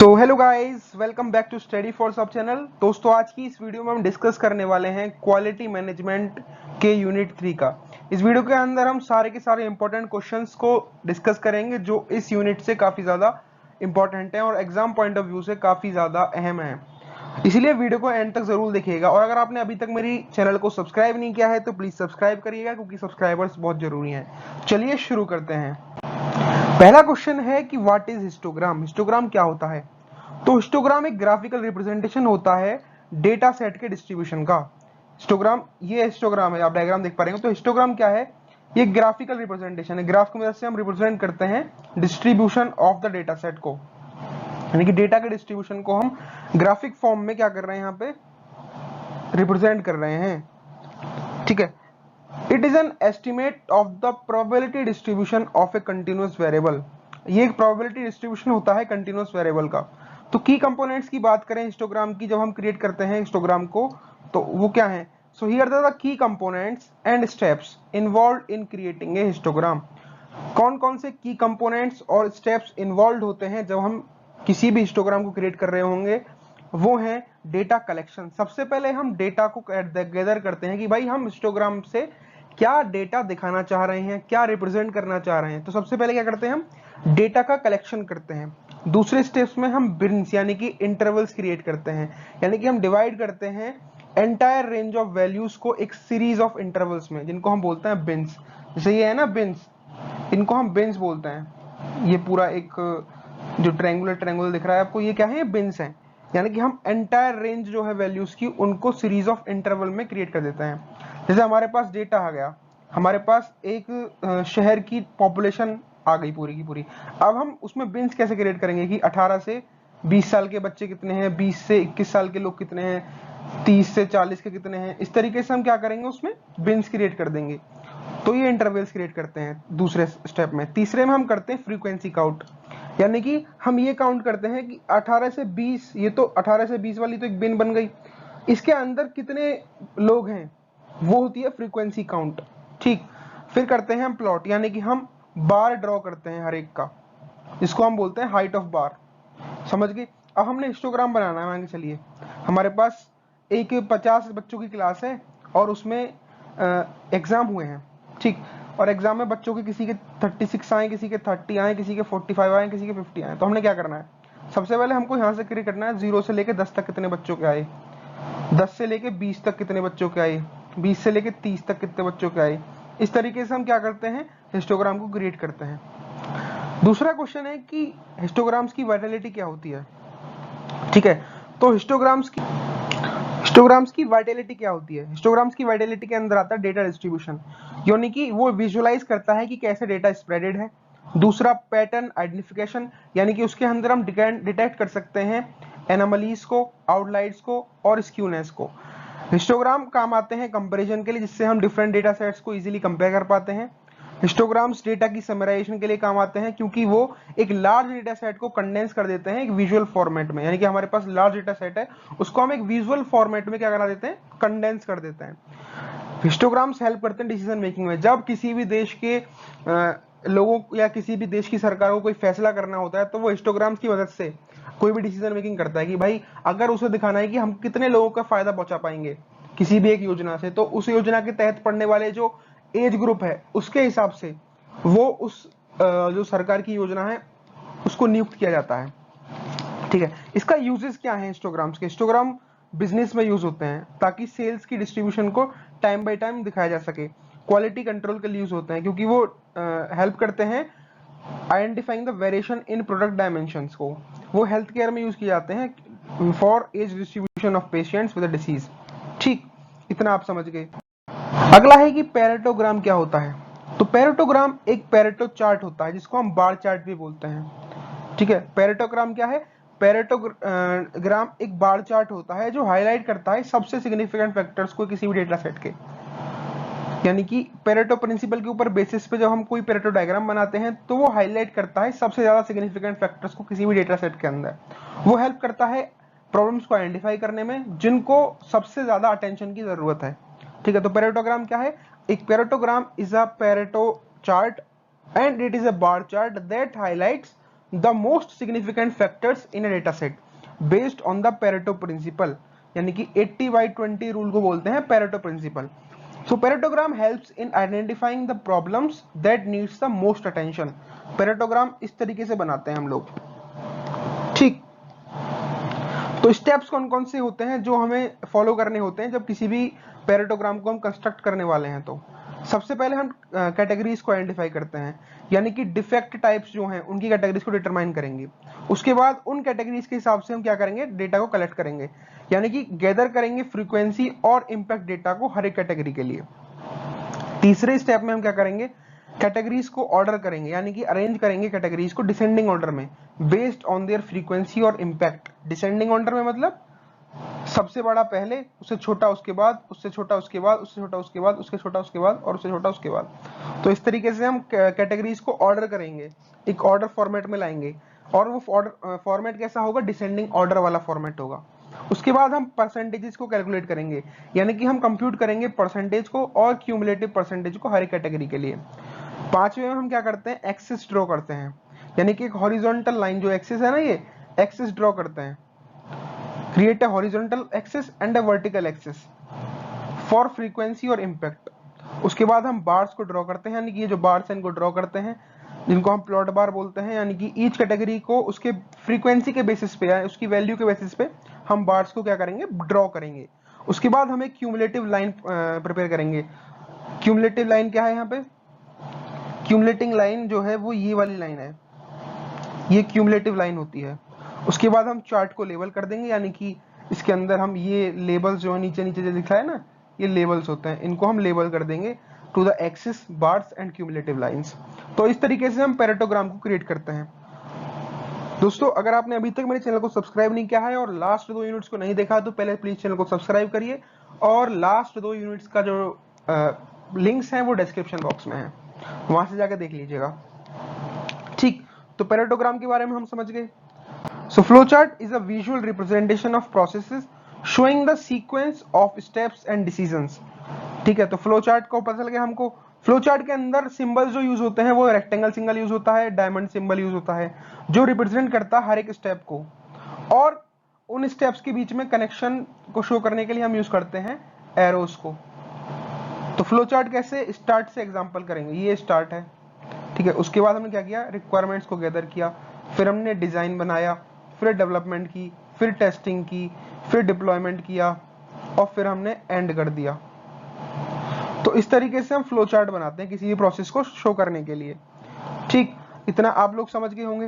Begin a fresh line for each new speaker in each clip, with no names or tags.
तो hello guys, welcome back to study for सब channel. दोस्तों, आज की इस वीडियो में हम डिस्कस करने वाले हैं क्वालिटी मैनेजमेंट के यूनिट 3 का। इस वीडियो के अंदर हम सारे के सारे इंपॉर्टेंट क्वेश्चंस को डिस्कस करेंगे जो इस यूनिट से काफी ज्यादा इंपॉर्टेंट है और एग्जाम पॉइंट ऑफ व्यू से काफी ज्यादा अहम है। इसलिए वीडियो को एंड तक जरूर देखिएगा और अगर आपने अभी तक मेरी चैनल को सब्सक्राइब नहीं किया है तो प्लीज सब्सक्राइब करिएगा क्योंकि सब्सक्राइबर्स बहुत जरूरी हैं। चलिए शुरू करते हैं। पहला क्वेश्चन है कि व्हाट इज हिस्टोग्राम। हिस्टोग्राम क्या होता है? तो हिस्टोग्राम एक ग्राफिकल रिप्रेजेंटेशन होता है डेटा सेट के डिस्ट्रीब्यूशन का। हिस्टोग्राम, ये हिस्टोग्राम है, आप डायग्राम देख पा रहे हो। तो हिस्टोग्राम क्या है? ये ग्राफिकल रिप्रेजेंटेशन है। ग्राफ की मदद से हम रिप्रेजेंट करते हैं distribution of the data set को, यानी कि डेटा के डिस्ट्रीब्यूशन को हम ग्राफिक फॉर्म में क्या कर रहे हैं, यहाँ पे रिप्रेजेंट कर रहे हैं। ठीक है। It is an estimate of the probability distribution of A continuous variable. ये एक प्रोबेबिलिटी डिस्ट्रीब्यूशन होता है कंटिन्यूअस वेरिएबल का। तो की कंपोनेंट्स की बात करें हिस्टोग्राम की, जब हम क्रिएट करते हैं हिस्टोग्राम को, तो वो क्या है? So here the key components and steps involve in creating a histogram. कौन कौन से की कंपोनेंट्स और स्टेप्स इन्वॉल्व होते हैं जब हम किसी भी हिस्टोग्राम को क्रिएट कर रहे होंगे? वो है डेटा कलेक्शन। सबसे पहले हम डेटा को गैदर करते हैं कि भाई हम हिस्टोग्राम से क्या डेटा दिखाना चाह रहे हैं, क्या रिप्रेजेंट करना चाह रहे हैं। तो सबसे पहले क्या करते हैं, हम डेटा का कलेक्शन करते हैं। दूसरे स्टेप्स में हम बिन्स यानी कि इंटरवल्स क्रिएट करते हैं, यानी कि हम डिवाइड करते हैं एंटायर रेंज ऑफ वैल्यूज को एक सीरीज ऑफ इंटरवल्स में, जिनको हम बोलते हैं बिन्स। जैसे ये है ना बिन्स, इनको हम बिन्स बोलते हैं। ये पूरा एक जो ट्रायंगुलर दिख रहा है आपको, ये क्या है? बिन्स है। यानी कि हम एंटायर रेंज जो है वैल्यूज की, उनको सीरीज ऑफ इंटरवल में क्रिएट कर देते हैं। जैसे हमारे पास डेटा आ गया, हमारे पास एक शहर की पॉपुलेशन आ गई पूरी की पूरी। अब हम उसमें बिन्स कैसे क्रिएट करेंगे कि 18 से 20 साल के बच्चे कितने हैं, 20 से 21 साल के लोग कितने हैं, 30 से 40 के कितने हैं। इस तरीके से हम क्या करेंगे, उसमें बिन्स क्रिएट कर देंगे। तो ये इंटरवल्स क्रिएट करते हैं दूसरे स्टेप में। तीसरे में हम करते हैं फ्रीक्वेंसी काउंट, यानी कि हम ये काउंट करते हैं कि 18 से 20, ये तो 18 से 20 वाली तो एक बिन बन गई, इसके अंदर कितने लोग हैं, वो होती है फ्रीक्वेंसी काउंट। ठीक। फिर करते हैं हम प्लॉट, यानी कि हम बार ड्रॉ करते हैं हर एक का, जिसको हम बोलते हैं हाइट ऑफ बार। समझ गए? अब हमने हिस्टोग्राम बनाना है। मान के चलिए हमारे पास एक 50 बच्चों की क्लास है और उसमें एग्जाम हुए हैं। ठीक। और एग्जाम में बच्चों के किसी के 36 आए, किसी के 30 आए, किसी के 45 आए, किसी के 50 आए। तो हमने क्या करना है, सबसे पहले हमको यहाँ से क्रिएट करना है 0 से लेके 10 तक कितने बच्चों के आए, 10 से लेके 20 तक कितने बच्चों के आए, 20 से लेके 30 तक कितने बच्चों के आए। इस तरीके से हम क्या करते हैं, हिस्टोग्राम को क्रिएट करते हैं। दूसरा क्वेश्चन है कि हिस्टोग्राम्स की वाइटलिटी क्या होती है। ठीक है। तो हिस्टोग्राम्स की वाइटलिटी क्या होती है? हिस्टोग्राम्स की वाइटलिटी के अंदर आता है डेटा डिस्ट्रीब्यूशन, यानी कि वो विजुअलाइज करता है कि कैसे डेटा स्प्रेडेड है। दूसरा पैटर्न आइडेंटिफिकेशन, यानी कि उसके अंदर हम डिटेक्ट कर सकते हैं एनोमलीज को, आउटलाइर्स को और स्क्यूनेस को। हिस्टोग्राम काम आते हैं कंपैरिजन के लिए, जिससे हम डिफरेंट डेटा सेट्स को इजीली कंपेयर कर पाते हैं। हिस्टोग्राम्स डेटा की समराइजेशन के लिए काम आते हैं, क्योंकि वो एक लार्ज डेटा सेट को कंडेंस कर देते हैं एक विजुअल फॉर्मेट में, यानी कि हमारे पास लार्ज डेटा सेट है, उसको हम एक विजुअल फॉर्मेट में क्या करा देते हैं, कंडेंस कर देते हैं। हिस्टोग्राम्स हेल्प करते हैं डिसीजन मेकिंग में। जब किसी भी देश के लोगों या किसी भी देश की सरकार को कोई फैसला करना होता है, तो वो हिस्टोग्राम्स की मदद से कोई भी डिसीजन मेकिंग करता है कि भाई अगर उसे दिखाना है कि हम कितने लोगों का फायदा पहुंचा पाएंगे किसी भी एक योजना से, तो उस योजना के तहत पड़ने वाले जो एज ग्रुप है उसके हिसाब से वो उस जो सरकार की योजना है उसको नियुक्त किया जाता है। ठीक है। इसका यूजेस क्या है हिस्टोग्राम्स के? हिस्टोग्राम बिजनेस में यूज होते हैं ताकि सेल्स की डिस्ट्रीब्यूशन को टाइम बाय टाइम दिखाया जा सके। क्वालिटी कंट्रोल के लिए यूज होते हैं क्योंकि वो हेल्प करते हैं identifying the variation in product dimensions को। वो हेल्थ केयर में यूज किए जाते हैं for as distribution of patients with disease. ठीक, इतना आप समझ गए। अगला है कि पैरेटोग्राम क्या होता है। तो पैरेटोग्राम एक पैरेटो चार्ट होता है, जिसको हम बार चार्ट भी बोलते हैं। ठीक है। पैरेटोग्राम क्या है? पैरेटोग्राम एक बार चार्ट होता है जो हाईलाइट करता है सबसे सिग्निफिकेंट फैक्टर्स को किसी भी डेटा सेट के, यानी कि पेरेटो प्रिंसिपल के ऊपर बेसिस पे जब हम कोई पेरेटो डायग्राम बनाते हैं तो वो हाईलाइट करता है सबसे ज्यादा सिग्निफिकेंट फैक्टर्स को किसी भी डेटा सेट के अंदर। वो हेल्प करता है प्रॉब्लम्स को आइडेंटिफाई करने में जिनको सबसे ज्यादा अटेंशन की जरूरत है। ठीक है। तो पैरेटोग्राम क्या है? एक paretogram is a Pareto chart and it is a bar chart that highlights the most significant factors in a data set based on the Pareto principle, यानी कि 80/20 रूल को बोलते हैं Pareto principle. So paretogram helps in identifying the problems that needs the most attention। पैरेटोग्राम इस तरीके से बनाते हैं हम लोग, ठीक। तो स्टेप्स कौन कौन से होते हैं जो हमें फॉलो करने होते हैं जब किसी भी पैरेटोग्राम को हम कंस्ट्रक्ट करने वाले हैं? तो सबसे पहले हम कैटेगरीज को आइडेंटिफाई करते हैं, यानी कि डिफेक्ट टाइप्स जो हैं उनकी कैटेगरीज को डिटरमाइन करेंगे। उसके बाद उन कैटेगरीज के हिसाब से हम क्या करेंगे, डेटा को कलेक्ट करेंगे, यानी कि गैदर करेंगे फ्रीक्वेंसी और इंपैक्ट डेटा को हर एक कैटेगरी के लिए। तीसरे स्टेप में हम क्या करेंगे, कैटेगरीज को ऑर्डर करेंगे, यानी कि अरेंज करेंगे कैटेगरीज को डिसेंडिंग ऑर्डर में बेस्ड ऑन देयर फ्रीक्वेंसी और इंपैक्ट। डिसेंडिंग ऑर्डर में मतलब सबसे बड़ा पहले, उससे छोटा उसके बाद, उससे छोटा उसके बाद, उससे छोटा उसके बाद, उसके छोटा उसके बाद और उससे छोटा उसके बाद। तो इस तरीके से हम कैटेगरीज को ऑर्डर करेंगे, एक ऑर्डर फॉर्मेट में लाएंगे, और वो ऑर्डर फॉर्मेट कैसा होगा, डिसेंडिंग ऑर्डर वाला फॉर्मेट होगा। उसके बाद हम परसेंटेजेस को कैलकुलेट करेंगे, यानी कि हम कंप्यूट करेंगे परसेंटेज को और क्यूमुलेटिव परसेंटेज को हर एक कैटेगरी के लिए। पांचवें में हम क्या करते हैं, एक्सिस ड्रॉ करते हैं, यानी कि एक हॉरिजॉन्टल लाइन, जो एक्सिस है ना, ये एक्सिस ड्रॉ करते हैं। Create a horizontal axis and a vertical axis for frequency और इंपैक्ट। उसके बाद हम बार्स को ड्रॉ करते हैं, यानी कि ये जो बार्स हैं इनको ड्रॉ करते हैं, जिनको हम प्लॉट बार बोलते हैं, यानी कि ईच कैटेगरी को उसके फ्रीक्वेंसी के बेसिस पे या उसकी वैल्यू के बेसिस पे हम बार्स को क्या करेंगे, ड्रॉ करेंगे। उसके बाद हम एक क्यूमुलेटिव लाइन प्रिपेयर करेंगे। क्यूमुलेटिव लाइन क्या है, यहाँ पे क्यूमुलेटिंग लाइन जो है वो ये वाली लाइन है, ये क्यूमुलेटिव लाइन होती है। उसके बाद हम चार्ट को लेबल कर देंगे, यानी कि इसके अंदर हम ये लेबल्स जो नीचे नीचे जो दिखा है ना, ये लेबल्स होते हैं, इनको हम लेबल कर देंगे to the axis, bars and cumulative lines. तो इस तरीके से हम पैरेटोग्राम को क्रिएट करते हैं। दोस्तों, अगर आपने अभी तक मेरे चैनल को सब्सक्राइब नहीं किया है और लास्ट 2 यूनिट्स को नहीं देखा तो पहले प्लीज चैनल को सब्सक्राइब करिए, और लास्ट 2 यूनिट्स का जो लिंक्स हैं वो डिस्क्रिप्शन बॉक्स में है, वहां से जाकर देख लीजिएगा, ठीक। तो पैरेटोग्राम के बारे में हम समझ गए। So flowchart is a visual representation of processes showing the sequence of steps and decisions। ठीक है, तो flowchart को पता चल गया हमको। flowchart के अंदर सिंबल्स जो यूज होते हैं वो रेक्टेंगल सिंबल यूज होता है, डायमंड सिंबल यूज होता है, जो रिप्रेजेंट करता है हर एक स्टेप को, और उन स्टेप्स के बीच में कनेक्शन को शो करने के लिए हम यूज करते हैं एरोस को। तो flowchart कैसे, स्टार्ट से एग्जांपल करेंगे, ये स्टार्ट है, ठीक है। उसके बाद हमने क्या किया, रिक्वायरमेंट्स को गैदर किया, फिर हमने डिजाइन बनाया, फिर डेवलपमेंट की, फिर टेस्टिंग की, फिर डिप्लॉयमेंट किया, और फिर हमने एंड कर दिया। तो इस तरीके से हम फ्लो चार्ट बनाते हैं किसी भी प्रोसेस को शो करने के लिए, ठीक। इतना आप लोग समझ गए होंगे।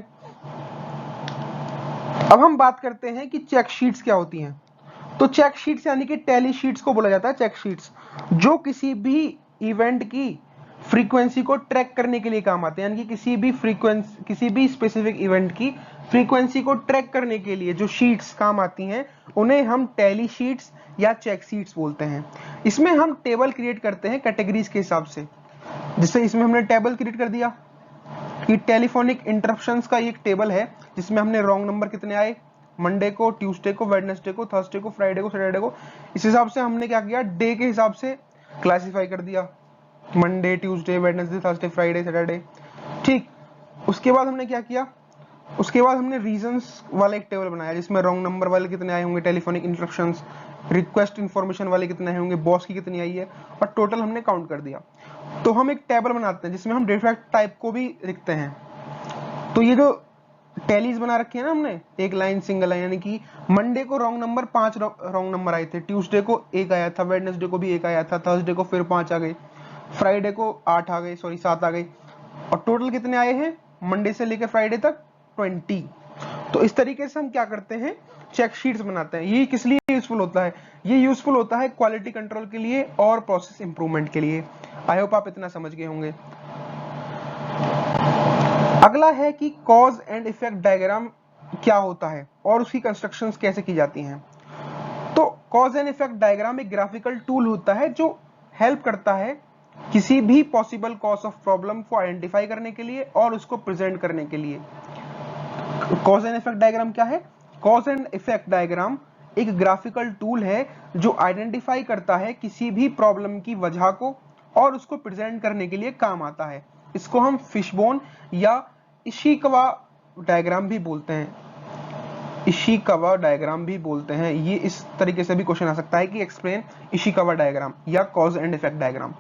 अब हम बात करते हैं कि चेक शीट्स क्या होती हैं। तो चेक शीट्स यानी कि टैली शीट्स को बोला जाता है चेक शीट्स, जो किसी भी इवेंट की फ्रीक्वेंसी को ट्रैक करने के लिए काम आते हैं, यानी कि किसी भी स्पेसिफिक इवेंट की फ्रीक्वेंसी को ट्रैक करने के लिए जो शीट्स काम आती हैं उन्हें हम टैली शीट्स या चेक शीट्स बोलते हैं। इसमें हम टेबल क्रिएट करते हैं कैटेगरीज के हिसाब से, जिससे इसमें हमने टेबल क्रिएट कर दिया कि टेलीफोनिक इंटरप्शंस का एक टेबल है जिसमें हमने रॉन्ग नंबर कितने आए मंडे को, ट्यूसडे को, वेडनेसडे को, थर्सडे को, फ्राइडे को, सैटरडे को। इस हिसाब से हमने क्या किया, डे के हिसाब से क्लासिफाई कर दिया, Monday, Tuesday, Wednesday, Thursday, Friday, Saturday, ठीक। उसके बाद हमने क्या किया, उसके बाद हमने रीजंस वाला एक टेबल बनाया जिसमें रॉन्ग नंबर वाले कितने आए होंगे, टेलीफोनिक इंटरप्शंस, रिक्वेस्ट इन्फॉर्मेशन वाले कितने आए होंगे, बॉस की कितनी आई है, और टोटल हमने काउंट कर दिया। तो हम एक टेबल बनाते हैं जिसमें हम डिफेक्ट टाइप को भी लिखते हैं। तो ये जो टैलीज बना रखी है ना हमने, एक लाइन सिंगल लाइन, यानी कि मंडे को रॉन्ग नंबर 5 रॉन्ग नंबर आए थे, ट्यूसडे को 1 आया था, वेडनेसडे को भी 1 आया था, थर्सडे को फिर 5 आ गए, फ्राइडे को 8 आ गए, 7 आ गए, और टोटल कितने आए हैं मंडे से लेकर फ्राइडे तक 20। तो इस तरीके से हम क्या करते हैं, चेक शीट्स बनाते हैं। ये किस लिए यूजफुल होता है, ये यूजफुल होता है क्वालिटी कंट्रोल के लिए और प्रोसेस इंप्रूवमेंट के लिए। आई होप आप इतना समझ गए होंगे। अगला है कि कॉज एंड इफेक्ट डायग्राम क्या होता है और उसकी कंस्ट्रक्शंस कैसे की जाती हैं। तो कॉज एंड इफेक्ट डायग्राम एक ग्राफिकल टूल होता है जो हेल्प करता है किसी भी पॉसिबल कॉज ऑफ प्रॉब्लम को आइडेंटिफाई करने के लिए और उसको प्रेजेंट करने के लिए। कॉज एंड इफेक्ट डायग्राम क्या है, कॉज एंड इफेक्ट डायग्राम एक ग्राफिकल टूल है जो आइडेंटिफाई करता है किसी भी प्रॉब्लम की वजह को और उसको प्रेजेंट करने के लिए काम आता है। इसको हम फिशबोन या इशिकावा डायग्राम भी बोलते हैं, इशिकावा डायग्राम भी बोलते हैं। ये इस तरीके से भी क्वेश्चन आ सकता है कि एक्सप्लेन इशिकावा डायग्राम या कॉज एंड इफेक्ट डायग्राम।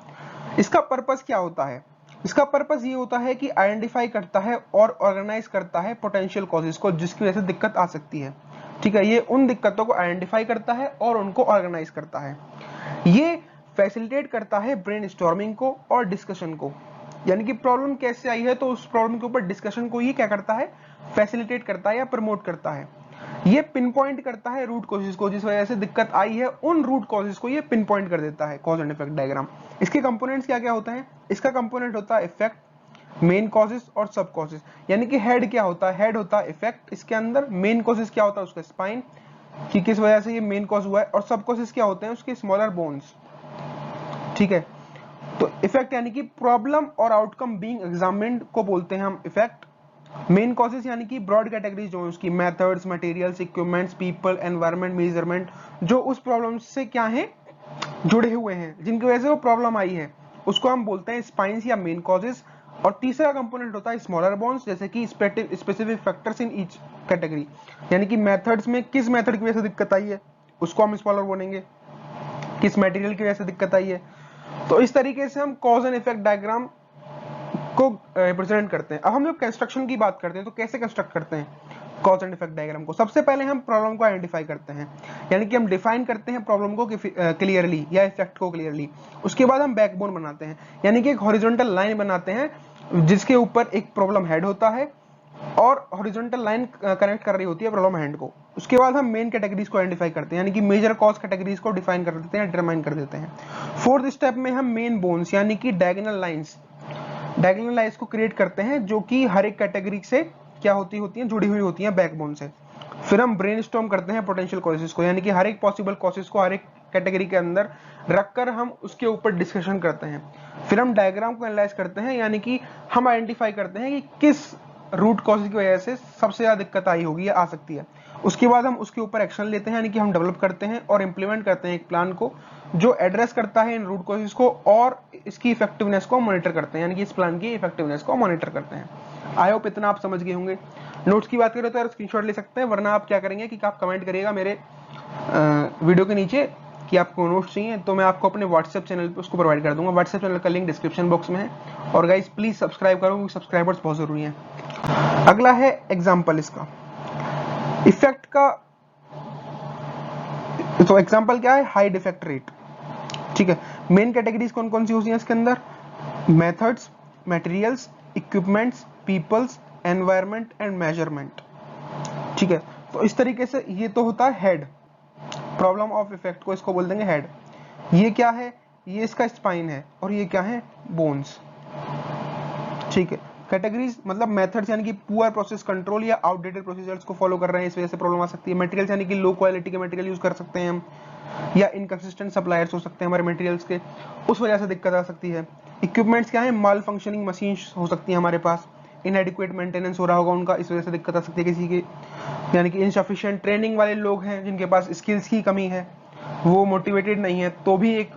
इसका पर्पस क्या होता है? इसका पर्पस ये होता है कि आइडेंटिफाई करता है और ऑर्गेनाइज करता है पोटेंशियल कॉजेस को जिसकी वजह से दिक्कत आ सकती है। ठीक है, ये उन दिक्कतों को आइडेंटिफाई करता है और उनको ऑर्गेनाइज करता है। ये फैसिलिटेट करता है ब्रेनस्टॉर्मिंग को और डिस्कशन को, यानी कि प्रॉब्लम कैसे आई है तो उस प्रॉब्लम के ऊपर डिस्कशन को ये क्या करता है, फैसिलिटेट करता है या प्रमोट करता है। ये पिन पॉइंट करता है रूट कॉजेज को, जिस वजह से दिक्कत आई है उन रूट कॉजेज को ये पिन पॉइंट कर देता है, कॉज एंड इफेक्ट डायग्राम। इसके कंपोनेंट्स क्या क्या होते हैं? इसका कंपोनेंट होता है इफेक्ट, मेन कॉजेज और सब कॉजेज। यानी कि हेड क्या होता है? हेड होता है इफेक्ट, इसके अंदर मेन कॉजेज क्या होता है? उसका स्पाइन, कि किस वजह से ये मेन कॉज हुआ है, और सब कॉजेज क्या होते हैं? उसके स्मॉलर बोन्स। ठीक है, तो इफेक्ट यानी कि प्रॉब्लम और आउटकम बीइंग एग्जामिन्ड को बोलते हैं हम इफेक्ट। मेन कॉजेज यानी कि ब्रॉड कैटेगरीज जो है उसकी, methods, materials, equipments, people, environment, measurement, जो उस प्रॉब्लम से क्या है, जुड़े हुए हैं, जिनकी वजह से वो प्रॉब्लम आई है, उसको हम बोलते हैं स्पाइंस या मेन कॉजेज। और तीसरा कंपोनेंट होता है स्मॉलर बोन्स, जैसे कि specific factors in each category, यानी कि मेथड्स में किस मेथड की वजह से दिक्कत आई है उसको हम स्मॉलर बोलेंगे, किस मटेरियल की वजह से दिक्कत आई है। तो इस तरीके से हम कॉज एंड इफेक्ट डायग्राम को रिप्रेजेंट करते हैं। अब हम जब कंस्ट्रक्शन की बात करते हैं तो कैसे कंस्ट्रक्ट करते हैं कॉज एंड इफेक्ट डायग्राम को? सबसे पहले हम प्रॉब्लम को आइडेंटिफाई करते हैं, यानी कि हम डिफाइन करते हैं प्रॉब्लम को क्लियरली या इफेक्ट को क्लियरली। उसके बाद हम बैकबोन बनाते हैं, यानी कि एक हॉरिजॉन्टल लाइन बनाते हैं जिसके ऊपर एक प्रॉब्लम हेड होता है और हॉरिजॉन्टल लाइन कनेक्ट कर रही होती है प्रॉब्लम हैंड को। उसके बाद हम मेन कैटेगरीज को आइडेंटिफाई करते हैं, यानी कि मेजर कॉज कैटेगरीज को डिफाइन कर देते हैं, डिटरमाइन कर देते हैं। फोर्थ स्टेप में हम मेन बोन्स यानी कि डायगोनल लाइंस को क्रिएट करते हैं, जो कि हर एक कैटेगरी से क्या होती हैं, जुड़ी हुई होती हैं बैकबोन से। फिर हम ब्रेनस्टॉर्म करते हैं पोटेंशियल कॉजेस को, यानी कि हर एक पॉसिबल कॉजेस को हर एक कैटेगरी के अंदर रखकर हम उसके ऊपर डिस्कशन करते हैं। फिर हम डायग्राम को एनालाइज करते हैं, यानी कि हम आइडेंटिफाई करते हैं कि किस रूट कॉज की वजह से सबसे ज्यादा दिक्कत आई होगी या आ सकती है। उसके बाद हम उसके ऊपर एक्शन लेते हैं, यानी कि हम डेवलप करते हैं और इंप्लीमेंट करते हैं एक प्लान को जो एड्रेस करता है इन रूट कॉजेस को और इसकी इफेक्टिवनेस को मॉनिटर करते हैं, यानी कि इस प्लान की इफेक्टिवनेस को मॉनिटर करते हैं। आई होप इतना आप समझ गए होंगे। नोट्स की बात करें तो यार स्क्रीनशॉट ले सकते हैं, वरना आप क्या करेंगे कि आप कमेंट करिएगा मेरे वीडियो के नीचे कि आपको नोट्स चाहिए, तो मैं आपको अपने व्हाट्सएप चैनल पे उसको प्रोवाइड कर दूंगा। व्हाट्सएप चैनल का लिंक डिस्क्रिप्शन बॉक्स में है। और गाइस प्लीज सब्सक्राइब करो क्योंकि सब्सक्राइबर्स बहुत जरूरी हैं। अगला है एग्जाम्पल इसका इफेक्ट का। तो एग्जाम्पल क्या है? High defect rate. ठीक है, मेन कैटेगरीज कौन कौन सी होती हैं इसके अंदर? Methods, materials, equipments, peoples, environment and measurement. ठीक है, तो इस तरीके से ये तो होता है हेड, प्रॉब्लम ऑफ इफेक्ट को इसको बोल देंगे हेड। ये क्या है? ये इसका स्पाइन है और ये क्या है? बोन्स। ठीक है, कैटेगरीज मतलब मेथड्स यानी कि पुअर प्रोसेस कंट्रोल या आउटडेटेड प्रोसीजर्स को फॉलो कर रहे हैं, इस वजह से प्रॉब्लम आ सकती है। मटेरियल्स यानी कि लो क्वालिटी के मटेरियल यूज कर सकते हैं हम, या इनकंसिस्टेंट सप्लायर्स हो सकते हैं हमारे मटेरियल्स के, उस वजह से दिक्कत आ सकती है। इक्विपमेंट्स क्या है? माल फंक्शनिंग मशीन्स हो सकती है हमारे पास, इनएडिक्वेट मेंटेनेंस हो रहा होगा उनका, इस वजह से दिक्कत आ सकती है किसी के, यानी कि इनसफिशिएंट ट्रेनिंग वाले लोग हैं जिनके पास स्किल्स की कमी है, वो मोटिवेटेड नहीं है, तो भी एक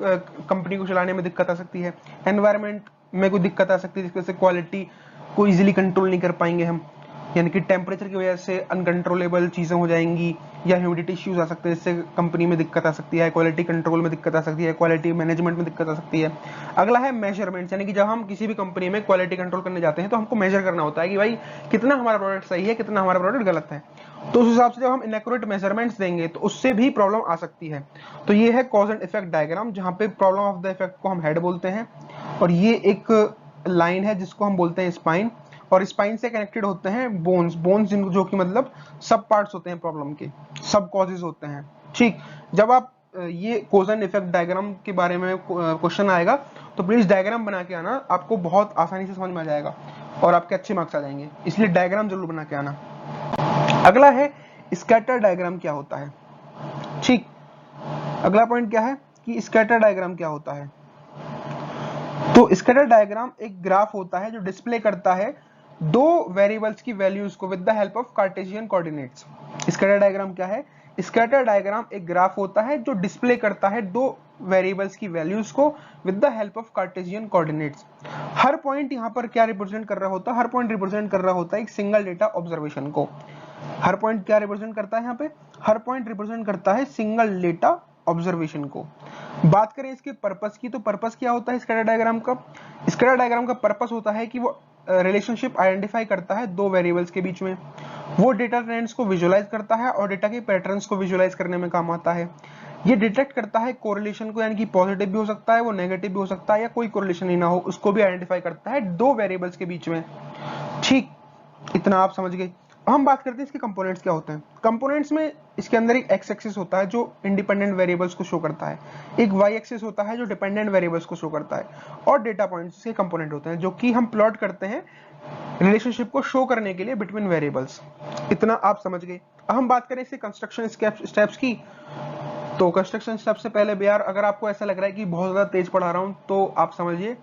कंपनी को चलाने में दिक्कत आ सकती है। एनवायरनमेंट में कोई दिक्कत आ सकती है जिसकी वजह से क्वालिटी को इजीली कंट्रोल नहीं कर पाएंगे हम, यानी कि टेम्परेचर की वजह से अनकंट्रोलेबल चीजें हो जाएंगी, या ह्यूमिडिटी इश्यूज आ सकते हैं जिससे कंपनी में दिक्कत आ सकती है, क्वालिटी कंट्रोल में दिक्कत आ सकती है, क्वालिटी मैनेजमेंट में दिक्कत आ सकती है। अगला है मेजरमेंट, यानी कि जब हम किसी भी कंपनी में क्वालिटी कंट्रोल करने जाते हैं तो हमको मेजर करना होता है कि भाई कितना हमारा प्रोडक्ट सही है, कितना हमारा प्रोडक्ट गलत है। तो उस हिसाब से जब हम इनएक्यूरेट मेजरमेंट्स देंगे तो उससे भी प्रॉब्लम आ सकती है। तो ये है कॉज एंड इफेक्ट डायग्राम, जहां पे प्रॉब्लम ऑफ द इफेक्ट को हम हेड बोलते हैं, और ये एक लाइन है जिसको हम बोलते हैं स्पाइन, और स्पाइन से कनेक्टेड होते हैं बोन्स, जो कि मतलब सब पार्ट्स होते हैं प्रॉब्लम के, सब कॉजेज होते हैं। ठीक, जब आप ये कॉज एंड इफेक्ट डायग्राम के बारे में क्वेश्चन आएगा तो प्लीज डायग्राम बना के आना, आपको बहुत आसानी से समझ में आ जाएगा और आपके अच्छे मार्क्स आ जाएंगे, इसलिए डायग्राम जरूर बना के आना। अगला है स्कैटर डायग्राम क्या होता है। ठीक, अगला पॉइंट क्या है कि स्कैटर डायग्राम क्या होता है। तो स्कैटर डायग्राम एक ग्राफ होता है जो डिस्प्ले करता है दो वेरिएबल्स की वैल्यूज को with the help of Cartesian coordinates. Scatter diagram क्या है? स्कैटर डायग्राम एक ग्राफ होता है जो डिस्प्ले करता है दो वेरिएबल्स की वैल्यूज को with the help of Cartesian coordinates. Her point यहाँ पर क्या रिप्रेजेंट कर रहा होता है, हर पॉइंट रिप्रेजेंट कर रहा होता है एक सिंगल डेटा ऑब्जर्वेशन को। हर पॉइंट क्या रिप्रेजेंट करता है, यहाँ पे हर पॉइंट रिप्रेजेंट करता है सिंगल डेटा ऑब्जर्वेशन को। बात करें इसके पर्पस की, तो पर्पस क्या होता है स्कैटर डायग्राम का? स्कैटर डायग्राम का पर्पस होता है कि वो रिलेशनशिप आइडेंटिफाई करता है दो वेरिएबल्स के बीच में, वो डेटा ट्रेंड्स को विजुअलाइज करता है और डेटा के पैटर्न्स को विजुअलाइज करने में काम आता है। ये डिटेक्ट करता है कोरिलेशन को, यानी कि पॉजिटिव भी हो सकता है, वो नेगेटिव भी हो सकता है, या कोई कोरिलेशन ही ना हो उसको भी आइडेंटिफाई करता है दो वेरिएबल्स के बीच में। ठीक, इतना आप समझ गए। हम बात करते हैं इसके कंपोनेंट्स क्या होते हैं। कंपोनेंट्स में इसके अंदर एक एक्स एक्सिस होता है जो इंडिपेंडेंट वेरिएबल्स को शो करता है, एक वाई एक्सिस होता है जो डिपेंडेंट वेरिएबल्स को शो करता है, और डेटा पॉइंट्स के कंपोनेंट होते हैं जो कि हम प्लॉट करते हैं रिलेशनशिप को शो करने के लिए बिटवीन वेरिएबल्स। इतना आप समझ गए। अब हम बात करें इसके कंस्ट्रक्शन स्टेप्स की। तो कंस्ट्रक्शन स्टेप से पहले भी यार, अगर आपको ऐसा लग रहा है कि बहुत ज्यादा तेज पढ़ा रहा हूं तो आप समझिए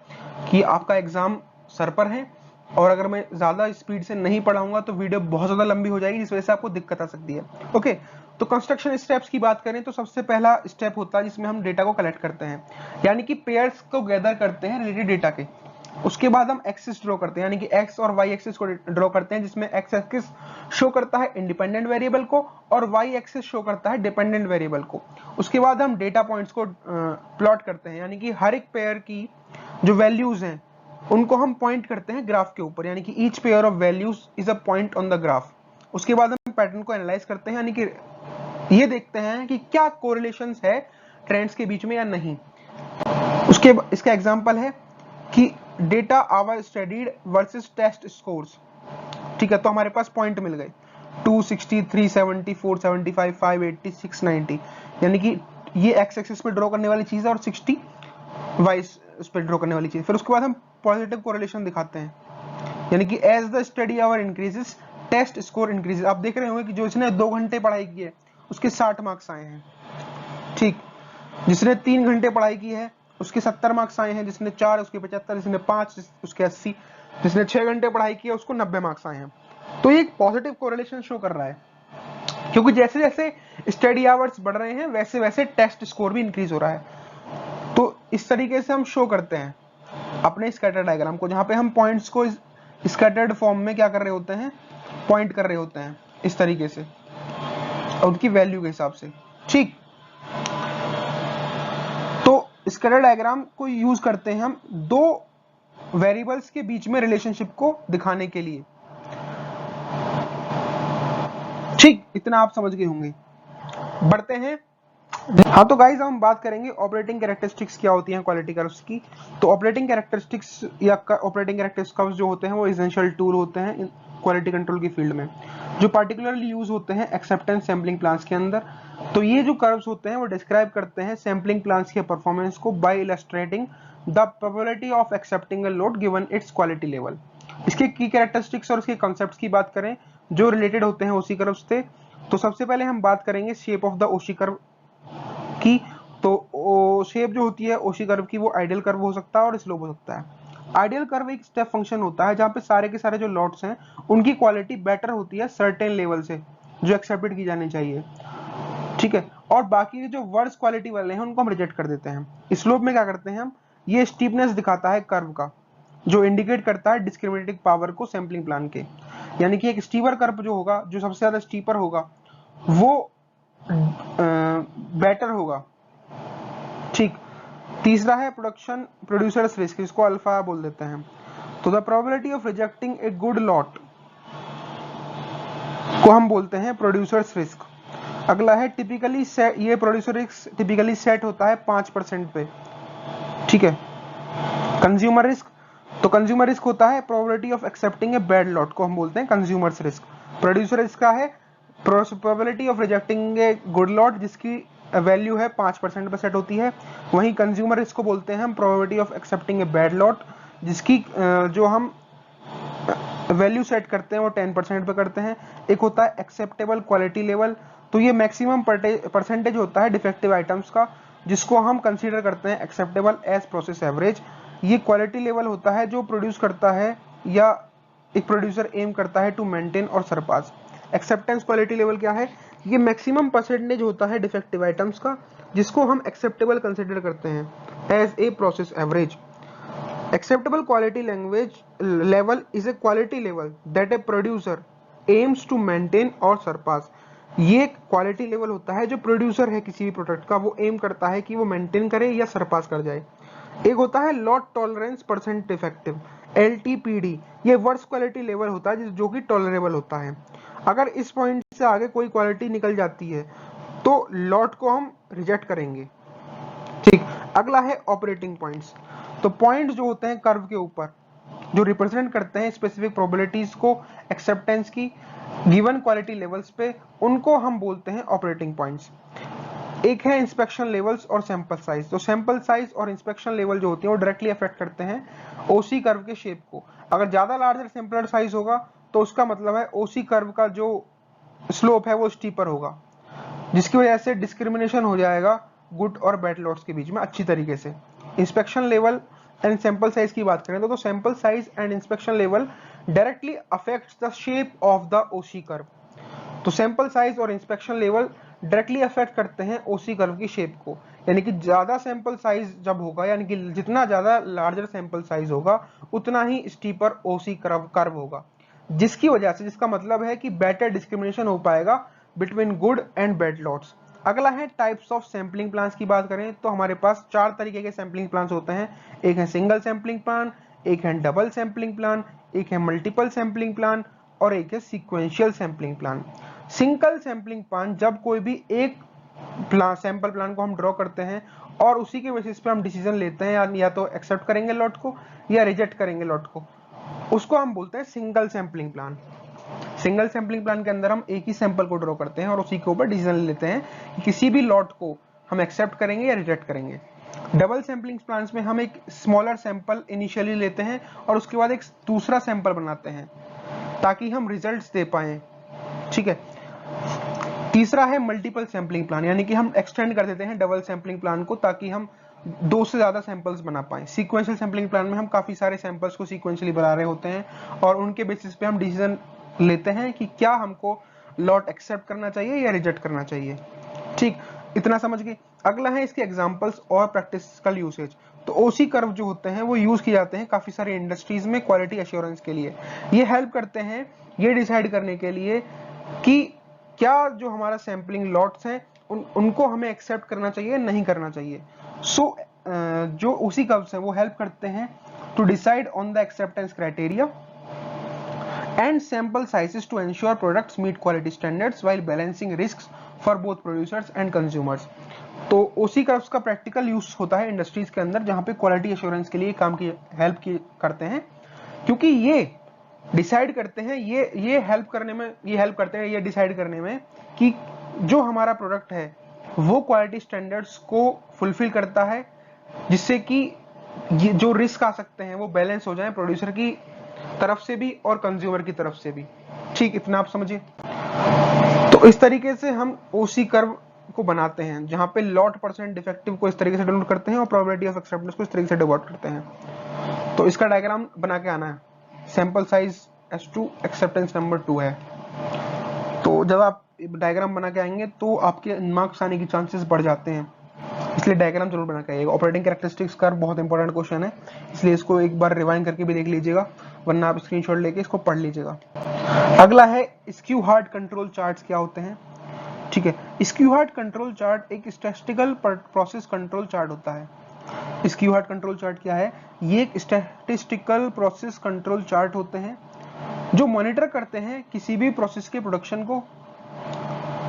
कि आपका एग्जाम सर पर है, और अगर मैं ज्यादा स्पीड से नहीं पढ़ाऊंगा तो वीडियो बहुत ज्यादा लंबी हो जाएगी, जिस वजह से आपको दिक्कत आ सकती है। ओके, तो कंस्ट्रक्शन स्टेप्स की बात करें तो सबसे पहला स्टेप होता है जिसमें हम डेटा को कलेक्ट करते हैं, यानी कि पेयर्स को गैदर करते हैं रिलेटेड डेटा के। उसके बाद हम एक्सिस ड्रॉ करते हैं, यानी कि एक्स और वाई एक्सिस को ड्रॉ करते हैं, जिसमें एक्स एक्सिस शो करता है इंडिपेंडेंट वेरिएबल को और वाई एक्सिस शो करता है डिपेंडेंट वेरिएबल को। उसके बाद हम डेटा पॉइंट्स को प्लॉट करते हैं, यानी कि हर एक पेयर की जो वैल्यूज हैं उनको हम पॉइंट करते हैं ग्राफ के ऊपर, यानी कि each pair of values is a point on the graph. उसके बाद हम पैटर्न को एनालाइज करते हैं, यानी कि ये देखते हैं कि क्या कोरिलेशंस है ट्रेंड्स के बीच में या नहीं। उसके इसका एग्जांपल है कि data hour studied versus test scores. ठीक है, तो हमारे पास पॉइंट मिल गए 260, 370, 475, 580, 690, यानी कि ये एक्स एक्सिस पे ड्रॉ करने वाली चीज है और 60 वाई उस पे ड्रॉ करने वाली चीज। फिर उसके बाद हम पॉजिटिव कोरिलेशन दिखाते हैं, यानी कि as the study hour increases test score increases. आप देख रहे होंगे कि जो इसने 2 घंटे पढ़ाई की है उसके 60 मार्क्स आए हैं। ठीक, जिसने 3 घंटे पढ़ाई की है उसके 70 मार्क्स आए हैं, जिसने 4 उसके 75, जिसने 5 उसके 80, जिसने 6 घंटे पढ़ाई की है उसको 90 मार्क्स आए हैं। तो ये एक पॉजिटिव कोरिलेशन शो कर रहा है, क्योंकि जैसे जैसे स्टडी आवर्स बढ़ रहे हैं वैसे वैसे टेस्ट स्कोर भी इंक्रीज हो रहा है। तो इस तरीके से हम शो करते हैं अपने स्कैटर डायग्राम को, जहां पे हम पॉइंट्स को स्कैटर्ड फॉर्म में क्या कर रहे होते हैं, पॉइंट कर रहे होते हैं इस तरीके से और उनकी वैल्यू के हिसाब से। ठीक, तो स्कैटर डायग्राम को यूज करते हैं हम दो वेरिएबल्स के बीच में रिलेशनशिप को दिखाने के लिए। ठीक, इतना आप समझ गए होंगे। बढ़ते हैं। हाँ, तो गाइस हम बात करेंगे ऑपरेटिंग कैरेक्टरिस्टिक्स क्या होती हैं क्वालिटी कर्व्स की। तो ऑपरेटिंग कैरेक्टरिस्टिक्स या ऑपरेटिंग कैरेक्टरिस्टिक्स कर्व्स जो होते हैं वो एसेंशियल टूल होते हैं क्वालिटी कंट्रोल की फील्ड में, जो पार्टिकुलरली यूज होते हैं एक्सेप्टेंस सैंपलिंग प्लान्स के अंदर। तो ये जो कर्व्स होते हैं वो डिस्क्राइब करते हैं सैंपलिंग प्लान्स के परफॉर्मेंस को by illustrating the probability of accepting a lot given its quality level. इसके की कैरेक्टरिस्टिक्स और इसके कॉन्सेप्ट्स की बात करें जो रिलेटेड होते हैं ओसी कर्व्स से, तो सबसे पहले हम बात करेंगे shape of the OC curve की। तो शेप जो होती है ओसी कर्व की वो आइडियल कर्व हो सकता है और स्लोप हो सकता है। आइडियल कर्व एक स्टेप फंक्शन होता है जहां पे सारे के सारे जो लॉट्स हैं उनकी क्वालिटी बेटर होती है सर्टेन लेवल से जो एक्सेप्टेड की जानी चाहिए। ठीक है, और बाकी जो वर्स क्वालिटी वाले हैं उनको हम रिजेक्ट कर देते हैं। स्लोप में क्या करते हैं हम, ये स्टीपनेस दिखाता है कर्व का, जो इंडिकेट करता है डिस्क्रिमिनेटिंग पावर को सैंपलिंग प्लान के, यानी कि एक स्टीपर कर्व जो होगा, जो सबसे ज्यादा स्टीपर होगा वो बेटर होगा। ठीक, तीसरा है प्रोड्यूसर्स रिस्क, इसको अल्फा बोल देते हैं। तो the probability of rejecting a good lot को हम बोलते हैं प्रोड्यूसर्स रिस्क। अगला है टिपिकली ये प्रोड्यूसर रिस्क टिपिकली सेट होता है 5% पे। ठीक है, कंज्यूमर रिस्क, तो कंज्यूमर रिस्क होता है probability of accepting a bad lot को हम बोलते हैं कंज्यूमर्स रिस्क। प्रोड्यूसर रिस्क का है probability of rejecting a good lot जिसकी वैल्यू है 5% पे सेट होती है। वहीं कंज्यूमर रिस्क को बोलते हैं हम probability of accepting a bad lot जिसकी जो हम वैल्यू सेट करते हैं वो 10% पे करते हैं। एक होता है एक्सेप्टेबल क्वालिटी लेवल, तो ये मैक्सिमम परसेंटेज होता है डिफेक्टिव आइटम्स का जिसको हम कंसीडर करते हैं एक्सेप्टेबल एज प्रोसेस एवरेज। ये क्वालिटी लेवल होता है जो प्रोड्यूस करता है या एक प्रोड्यूसर एम करता है टू मेंटेन और सरपास। एक्सेप्टेंस क्वालिटी लेवल क्या है, ये मैक्सिमम परसेंटेज होता है डिफेक्टिव आइटम्स का जिसको हम एक्सेप्टेबल कंसीडर करते हैं as a process average. Acceptable quality language level is a quality level that a producer aims to maintain or surpass. ये क्वालिटी लेवल होता है जो प्रोड्यूसर है किसी भी प्रोडक्ट का, वो एम करता है कि वो मेंटेन करे या सरपास कर जाए। एक होता है lot tolerance percent defective, LTPD। ये वर्स्ट क्वालिटी लेवल होता है जो कि टॉलरेबल होता है। अगर इस पॉइंट से आगे कोई क्वालिटी निकल जाती है तो लॉट को हम रिजेक्ट करेंगे। ठीक, अगला है ऑपरेटिंग पॉइंट्स। तो पॉइंट जो होते हैं कर्व के ऊपर जो रिप्रेजेंट करते हैं स्पेसिफिक प्रोबेबिलिटीज को एक्सेप्टेंस की गिवन क्वालिटी लेवल्स पे, उनको हम बोलते हैं ऑपरेटिंग पॉइंट्स। एक है इंस्पेक्शन लेवल्स और सैंपल साइज। तो सैंपल साइज और इंस्पेक्शन लेवल जो होती है वो डायरेक्टली अफेक्ट करते हैं ओसी कर्व के शेप को। अगर ज्यादा लार्जर सैंपलर साइज होगा तो उसका मतलब है ओसी कर्व का जो स्लोप है वो स्टीपर होगा, जिसकी वजह से डिस्क्रिमिनेशन हो जाएगा गुड और बैड लॉट्स के बीच में अच्छी तरीके से। Inspection level and sample size की बात करें तो sample size and inspection level directly affects the shape of the OC curve. तो सैंपल साइज और इंस्पेक्शन लेवल डायरेक्टली अफेक्ट करते हैं ओसी कर्व की शेप को, यानी कि ज्यादा सैंपल साइज जब होगा, यानी कि जितना ज्यादा लार्जर सैंपल साइज होगा उतना ही स्टीपर ओसी कर्व होगा, जिसकी वजह से, जिसका मतलब है कि बेटर डिस्क्रिमिनेशन हो पाएगा between good and bad lots. अगला है टाइप्स ऑफ सैंपलिंग प्लान्स की बात करें तो हमारे पास 4 तरीके के सैंपलिंग प्लान्स होते हैं। एक है सिंगल सैंपलिंग प्लान, एक है डबल सैंपलिंग प्लान, एक है मल्टीपल सैंपलिंग प्लान और एक है sequential sampling plan. Single sampling plan जब कोई भी एक सैंपल प्लान को हम ड्रॉ करते हैं और उसी के बेसिस पे हम डिसीजन लेते हैं, या तो एक्सेप्ट करेंगे लॉट को या रिजेक्ट करेंगे लॉट को, उसको हम बोलते हैं single sampling plan. Single sampling plan के अंदर हम एक ही सैंपल को ड्रॉ करते हैं और उसी के ऊपर डिसीजन लेते हैं कि किसी भी लॉट को हम एक्सेप्ट करेंगे या रिजेक्ट करेंगे। डबल सैंपलिंग प्लान्स में हम एक स्मॉलर सैंपल इनिशियली लेते हैं और उसके बाद एक दूसरा सैंपल बनाते हैं ताकि हम रिजल्ट्स दे पाए। ठीक है। तीसरा है मल्टीपल सैंपलिंग प्लान, यानी कि हम एक्सटेंड कर देते हैं डबल सैंपलिंग प्लान को ताकि हम 2 से ज्यादा सैंपल्स बना पाए। सीक्वेंशियल सैंपलिंग प्लान में हम काफी सारे सैंपल्स को सीक्वेंशियली बना रहे होते हैं और उनके बेसिस पे हम डिसीजन लेते हैं कि क्या हमको लॉट एक्सेप्ट करना चाहिए या रिजेक्ट करना चाहिए। ठीक, इतना समझ गए। अगला है इसके एग्जांपल्स और प्रैक्टिकल यूसेज। तो ओसी कर्व जो होते हैं वो यूज किए जाते हैं काफी सारी इंडस्ट्रीज में क्वालिटी एश्योरेंस के लिए। ये हेल्प करते हैं ये डिसाइड करने के लिए कि क्या जो हमारा सैंपलिंग लॉट्स हैं उनको हमें एक्सेप्ट करना चाहिए नहीं करना चाहिए। सो जो ओसी कर्व्स हैं वो हेल्प करते हैं to decide on the acceptance criteria and sample sizes to ensure products meet quality standards while balancing risks for both producers and consumers। तो ओसी कर्व्स का प्रैक्टिकल यूज होता है इंडस्ट्रीज के अंदर जहां पे क्वालिटी एश्योरेंस के लिए काम की हेल्प करते हैं, क्योंकि ये डिसाइड करते हैं, ये हेल्प करते हैं ये डिसाइड करने में कि जो हमारा प्रोडक्ट है वो क्वालिटी स्टैंडर्ड्स को फुलफिल करता है, जिससे कि ये जो रिस्क आ सकते हैं वो बैलेंस हो जाए प्रोड्यूसर की तरफ से भी और कंज्यूमर की तरफ से भी। ठीक, इतना आप समझिए। तो इस तरीके से हम ओसी कर्व को बनाते हैं जहां पे लॉट परसेंट डिफेक्टिव को इस तरीके से डिनोट करते हैं और प्रोबेबिलिटी ऑफ एक्सेप्टेंस को इस तरीके से डिनोट करते हैं। तो इसका डायग्राम बना के आना है। Sample size S2 acceptance number 2 है। तो जब आप डायग्राम बना के आएंगे तो आपके मार्क्स आने की चांसेस बढ़ जाते हैं, इसलिए डायग्राम जरूर बना के आइएगा। ऑपरेटिंग कैरेक्टरिस्टिक्स का बहुत इंपॉर्टेंट क्वेश्चन है, इसलिए इसको एक बार रिवाइंड करके भी देख लीजिएगा, वरना आप स्क्रीनशॉट लेके इसको पढ़ लीजिएगा। अगला है स्क्यू हार्ट कंट्रोल चार्ट्स क्या होते हैं। ठीक है, स्क्यू हार्ट कंट्रोल चार्ट एक स्टैटिस्टिकल प्रोसेस कंट्रोल चार्ट होता है। स्क्यू हार्ट कंट्रोल चार्ट क्या है? ये एक स्टैटिस्टिकल प्रोसेस कंट्रोल चार्ट होते हैं जो मॉनिटर करते हैं किसी भी प्रोसेस के प्रोडक्शन को।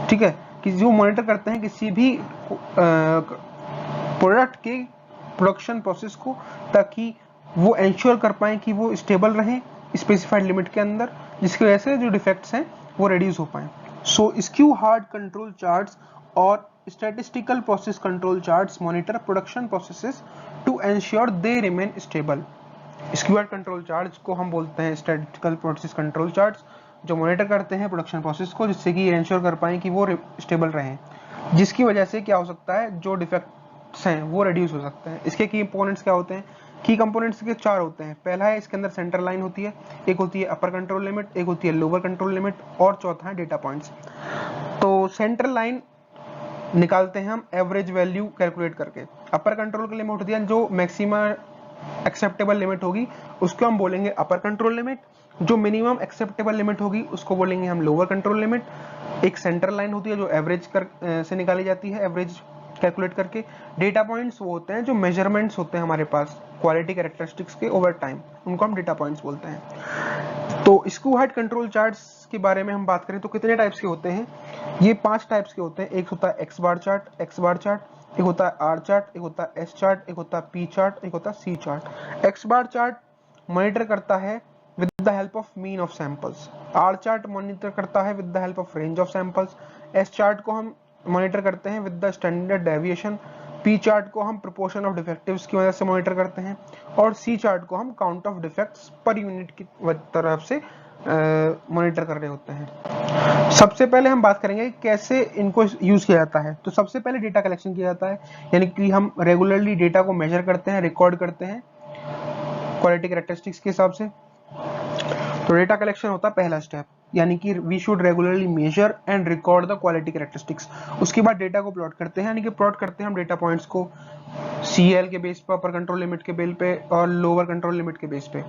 ठीक है, कि जो मॉनिटर करते हैं किसी भी प्रोडक्ट के प्रोडक्शन प्रोसेस को, ताकि वो इंश्योर कर पाए कि वो स्टेबल रहें स्पेसिफाइड लिमिट के अंदर, जिसकी वजह से जो डिफेक्ट्स हैं वो रिड्यूस हो पाए। So Shewhart control charts और statistical process control charts monitor production processes to ensure they remain stable. Shewhart control charts को हम बोलते हैं स्टैटिस्टिकल प्रोसेस कंट्रोल चार्ट्स, जो मॉनिटर करते हैं प्रोडक्शन प्रोसेस को, जिससे कि ये इंश्योर कर पाए कि वो स्टेबल रहें, जिसकी वजह से क्या हो सकता है, जो डिफेक्ट्स हैं वो रिड्यूस हो सकते हैं। इसके की कंपोनेंट्स क्या होते हैं? की कंपोनेंट्स के 4 होते हैं। पहला है इसके अंदर सेंटर लाइन होती है, एक होती है अपर कंट्रोल लिमिट, एक होती है लोअर कंट्रोल लिमिट और चौथा है डेटा पॉइंट्स। तो सेंटर लाइन निकालते हैं हम एवरेज वैल्यू कैलकुलेट करके। अपर कंट्रोल के लिमिट होती है जो मैक्सिमा एक्सेप्टेबल लिमिट होगी उसको हम बोलेंगे अपर कंट्रोल लिमिट, जो मिनिमम एक्सेप्टेबल लिमिट होगी उसको बोलेंगे हम लोअर कंट्रोल लिमिट। एक सेंटर लाइन होती है जो एवरेज से निकाली जाती है, एवरेज कैलकुलेट करके। डेटा पॉइंट्स वो होते हैं जो मेजरमेंट्स होते हैं हमारे पास क्वालिटी कैरेक्टरिस्टिक्स के ओवर टाइम, उनको हम डेटा पॉइंट्स बोलते हैं। तो स्क्रू हेड कंट्रोल चार्ट्स के बारे में हम बात करें तो कितने टाइप्स के होते हैं, ये 5 टाइप्स के होते हैं। एक होता है एक्स बार चार्ट, एक होता है आर चार्ट, एक होता है एस चार्ट, एक होता है पी चार्ट, एक होता है C chart. X bar chart monitor करता है with the help of mean of samples, R chart monitor करता है with the help of range of samples, S chart को हम मॉनिटर करते हैं with the standard deviation, P chart को हम proportion of defectives की वजह से मॉनिटर करते हैं, और C chart को हम count of defects per unit की तरफ से मॉनिटर कर रहे होते हैं। सबसे पहले हम बात करेंगे कैसे इनको यूज किया जाता है। तो सबसे पहले डेटा कलेक्शन किया जाता है, यानी कि हम रेगुलरली डेटा को मेजर करते हैं, रिकॉर्ड करते हैं क्वालिटी कैरेक्टरिस्टिक्स के हिसाब से। तो डेटा कलेक्शन होता है पहला स्टेप, यानी कि we should regularly measure and record the quality characteristics. उसके बाद डेटा को प्लॉट करते हैं, यानी कि प्लॉट करते हैं हम डेटा पॉइंट्स को CL के बेस पर, अपर कंट्रोल लिमिट के बेस पे और लोअर कंट्रोल लिमिट के बेस पे।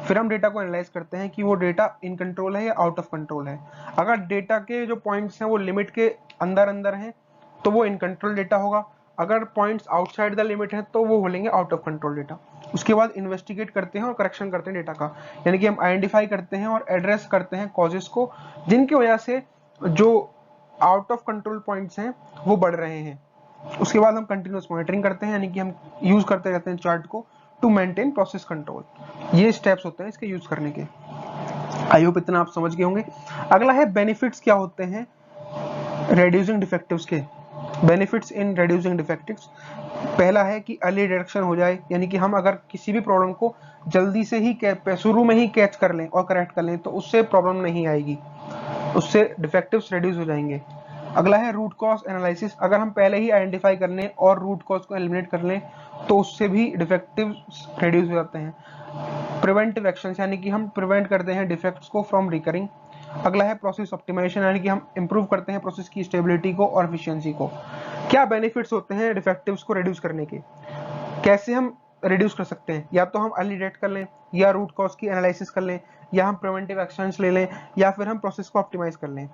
फिर हम डेटा को एनालाइज करते हैं कि वो डेटा इन कंट्रोल है या आउट ऑफ कंट्रोल है। अगर डेटा के जो पॉइंट्स हैं वो लिमिट के अंदर अंदर हैं तो वो इन कंट्रोल डेटा होगा, अगर पॉइंट्स आउटसाइड द लिमिट है तो वो बोलेंगे आउट ऑफ कंट्रोल डेटा। उसके बाद इन्वेस्टिगेट करते हैं और करेक्शन करते हैं डेटा का, यानी कि हम आइडेंटिफाई करते हैं और एड्रेस करते हैं कॉजेस को जिनकी वजह से जो आउट ऑफ कंट्रोल पॉइंट्स हैं वो बढ़ रहे हैं। उसके बाद हम कंटिन्यूअस मॉनिटरिंग करते हैं, यानी कि हम यूज करते रहते हैं चार्ट को टू मेंटेन प्रोसेस कंट्रोल। ये स्टेप्स होते हैं इसके यूज करने के। आई होप इतना आप समझ गए होंगे। अगला है बेनिफिट्स क्या होते हैं रिड्यूसिंग डिफेक्टिव्स के। बेनिफिट्स इन रिड्यूसिंग डिफेक्टिव्स, पहला है कि अर्ली डिटेक्शन हो जाए, यानी कि हम अगर किसी भी प्रॉब्लम को जल्दी से ही शुरू में ही कैच कर लें और करेक्ट कर लें तो उससे प्रॉब्लम नहीं आएगी, उससे डिफेक्टिव्स रिड्यूस हो जाएंगे। अगला है रूट कॉज एनालिसिस, अगर हम पहले ही आइडेंटिफाई कर लें और रूट कॉज को एलिमिनेट कर लें तो उससे भी डिफेक्टिव्स रिड्यूस हो जाते हैं। प्रिवेंटिव एक्शंस, यानी कि हम प्रिवेंट करते हैं डिफेक्ट्स को फ्रॉम रिकरिंग। अगला है प्रोसेस ऑप्टिमाइजेशन, यानी कि हम इंप्रूव करते हैं प्रोसेस की स्टेबिलिटी को और एफिशिएंसी को। क्या बेनिफिट्स होते हैं डिफेक्टिव्स को रिड्यूस करने के, कैसे हम रिड्यूस कर सकते हैं, या तो हम अर्ली डिटेक्ट कर लें, या रूट कॉज की एनालिसिस कर लें, या हम प्रिवेंटिव एक्शंस ले लें, या फिर हम प्रोसेस को ऑप्टिमाइज कर लें।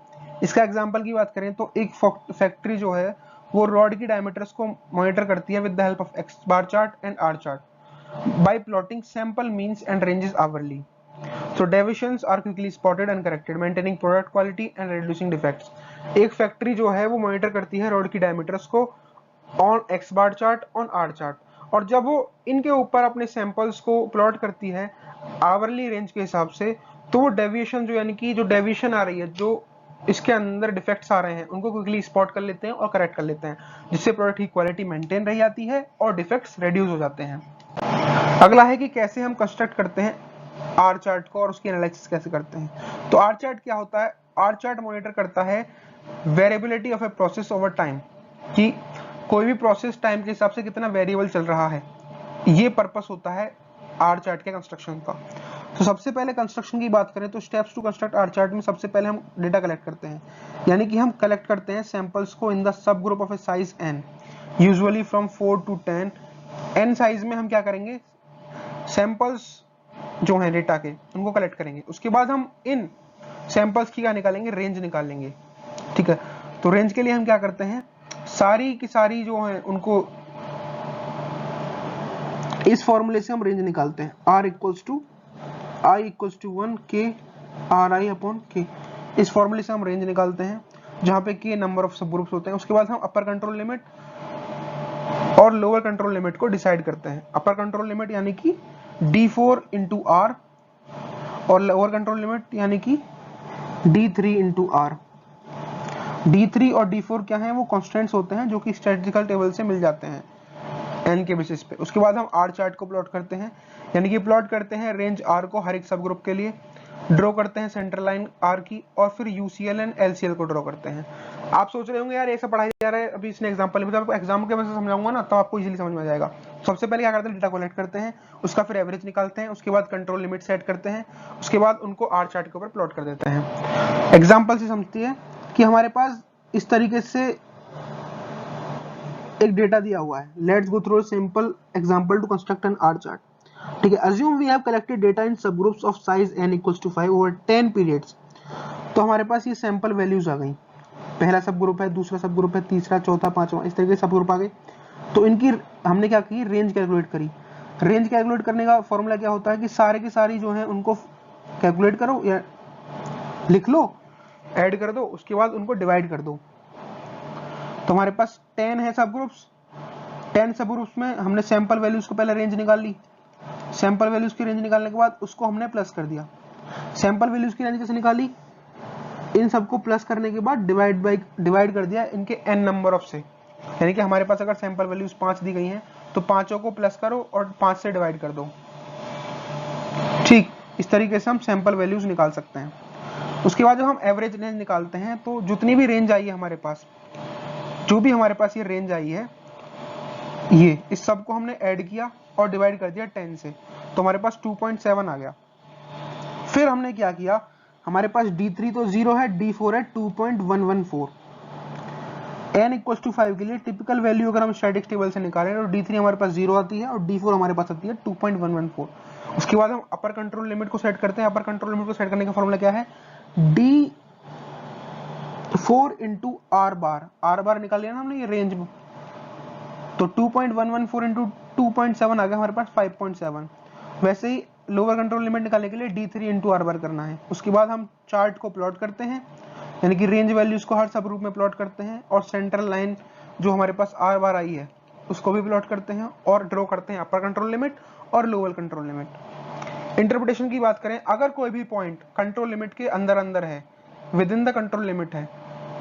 इसका एग्जांपल की बात करें तो एक फैक्ट्री जो है वो रॉड की डायमीटर्स को मॉनिटर करती है with the help of X bar chart and R chart by plotting sample means and ranges hourly. So deviations are quickly spotted and corrected, maintaining product quality and reducing defects. एक factory जो है वो monitor करती है rod की diameters को on X bar chart, on R chart, और जब वो इनके ऊपर अपने सैंपल्स को प्लॉट करती है आवरली रेंज के हिसाब से, तो वो डेविएशन जो, यानी कि जो डेविएशन आ रही है, जो इसके अंदर डिफेक्ट्स आ रहे हैं, उनको क्विकली स्पॉट कर लेते हैं और करेक्ट कर लेते हैं, जिससे प्रोडक्ट की क्वालिटी मेंटेन रह जाती है और डिफेक्ट्स रिड्यूस हो जाते हैं। अगला है कि कैसे हम कंस्ट्रक्ट करते हैं आर चार्ट को और उसकी एनालिसिस कैसे करते हैं। तो आर चार्ट क्या होता है, आर चार्ट मॉनिटर करता है variability of a process over time, कि कोई भी प्रोसेस टाइम के हिसाब से कितना वेरिएबल चल रहा है, ये पर्पस होता है आर चार्ट के कंस्ट्रक्शन का। तो सबसे पहले कंस्ट्रक्शन की बात करें तो steps to construct R chart में सबसे पहले हम डेटा कलेक्ट करते हैं, यानी कि हम कलेक्ट करते हैं सैंपल्स को in the sub group of A size n, usually from 4 to 10। n size में हम क्या करेंगे, सैंपल्स जो हैं डेटा के उनको कलेक्ट करेंगे। उसके बाद हम इन सैंपल्स की क्या निकालेंगे, रेंज निकालेंगे। ठीक है, तो रेंज के लिए हम क्या करते हैं, सारी की सारी जो है उनको इस फॉर्मूले से हम रेंज निकालते हैं, r equals to i equals to 1 k ri upon k। इस फॉर्मूले से हम रेंज निकालते हैं जहां पे k नंबर ऑफ सब ग्रुप्स होते हैं। उसके बाद हम अपर कंट्रोल लिमिट और लोअर कंट्रोल लिमिट को डिसाइड करते हैं। अपर कंट्रोल लिमिट यानी कि d4 इंटू r, और लोअर कंट्रोल लिमिट यानी कि d3 इंटू r। d3 और d4 क्या है, वो कॉन्स्टेंट्स होते हैं जो कि स्टैटिस्टिकल टेबल से मिल जाते हैं n के बेसिस पे। उसके बाद हम r चार्ट को प्लॉट करते हैं, यानी कि प्लॉट करते हैं रेंज r को हर एक सब ग्रुप के लिए, ड्रॉ करते हैं सेंटर लाइन r की, और फिर UCL एंड LCL को ड्रॉ करते हैं। आप सोच रहे होंगे यार ऐसा पढ़ाया जा रहा है, अभी इसने एग्जांपल में, आपको एग्जाम के वजह से समझाऊंगा ना तो आपको इजीली समझ में आ जाएगा। सबसे पहले क्या करते हैं, डेटा कलेक्ट करते हैं, उसका फिर एवरेज निकालते हैं, उसके बाद कंट्रोल लिमिट सेट करते हैं, उसके बाद उनको r चार्ट के ऊपर प्लॉट कर देते हैं। एग्जांपल से समझती है कि हमारे पास इस तरीके से एक डेटा दिया हुआ है। Let's go through simple example to construct an R chart. ठीक है, assume we have collected data in subgroups of size n equals to 5 over 10 periods. तो हमारे पास ये सैंपल वैल्यूज आ गई, पहला सब ग्रुप है, दूसरा सब ग्रुप है, तीसरा, चौथा, पांचवा, इस तरीके से सब ग्रुप आ गए। तो इनकी हमने क्या की, रेंज कैलकुलेट करी। रेंज कैलकुलेट करने का फॉर्मूला क्या होता है कि सारे की सारी जो है उनको कैलकुलेट करो या लिख लो, ऐड कर दो, उसके बाद उनको डिवाइड कर दो। तो हमारे पास 10 है सब ग्रुप्स, 10 सब ग्रुप्स में हमने सैंपल वैल्यूज को पहले रेंज निकाल ली, सैंपल वैल्यूज की रेंज निकालने के बाद उसको हमने प्लस कर दिया। सैंपल वैल्यूज की रेंज कैसे निकाली, इन सबको प्लस करने के बाद डिवाइड कर दिया इनके n नंबर ऑफ से, यानी कि हमारे पास अगर सैंपल वैल्यूज 5 दी गई हैं तो पांचों को प्लस करो और 5 से डिवाइड कर दो। ठीक, इस तरीके से हम सैंपल वैल्यूज निकाल सकते हैं। उसके बाद जब हम एवरेज रेंज निकालते हैं तो जितनी भी रेंज आई है हमारे पास, जो भी हमारे पास ये रेंज आई है, ये इस सब को हमने ऐड किया और डिवाइड कर दिया 10 से, तो हमारे पास 2.7 आ गया। फिर हमने क्या किया, हमारे पास D3 तो 0 है, D4 है 2.114। n इक्वल टू 5 के लिए टिपिकल वैल्यू अगर हम स्टैटिस्टिक्स टेबल से निकालें तो D3 हमारे पास 0 आती है और D4 हमारे पास आती है 2.114। उसके बाद हम अपर कंट्रोल लिमिट को सेट करते हैं। अपर कंट्रोल लिमिट को सेट करने का फॉर्मूला क्या है, D4 इंटू आर बार निकाल लिया ना हमने ये रेंज में, तो 2.114 इंटू 2.7 आ गया हमारे पास 5.7। वैसे ही लोअर कंट्रोल लिमिट निकालने के लिए D3 इंटू आर बार करना है। उसके बाद हम चार्ट को प्लॉट करते हैं, यानी कि रेंज वैल्यूज को हर सब ग्रुप में प्लॉट करते हैं और सेंट्रल लाइन जो हमारे पास आर बार आई है उसको भी प्लॉट करते हैं और ड्रॉ करते हैं अपर कंट्रोल लिमिट और लोअर कंट्रोल लिमिट। इंटरप्रिटेशन की बात करें, अगर कोई भी पॉइंट कंट्रोल लिमिट के अंदर है, with in the control limit है,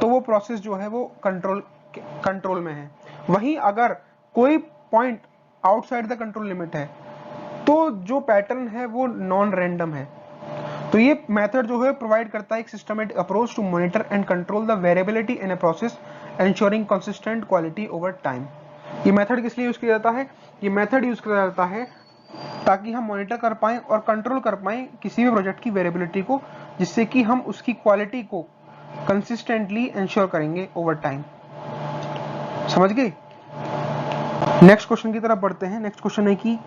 तो वो प्रोसेस जो है वो कंट्रोल में है। वहीं अगर कोई point outside the control limit है तो जो पैटर्न है वो नॉन रैंडम है। तो ये मेथड जो है प्रोवाइड करता है एक systematic approach to monitor and control the variability in a process ensuring consistent quality over time. ये मेथड किस लिए यूज किया जाता है, ये मेथड यूज किया जाता है ताकि हम मॉनिटर कर पाएं और कंट्रोल कर पाएं किसी भी प्रोजेक्ट की वेरिएबिलिटी को, जिससे कि हम उसकी क्वालिटी को कंसिस्टेंटली एंश्योर करेंगे ओवर टाइम। समझ गए। नेक्स्ट क्वेश्चन की तरफ बढ़ते हैं। नेक्स्ट क्वेश्चन है कि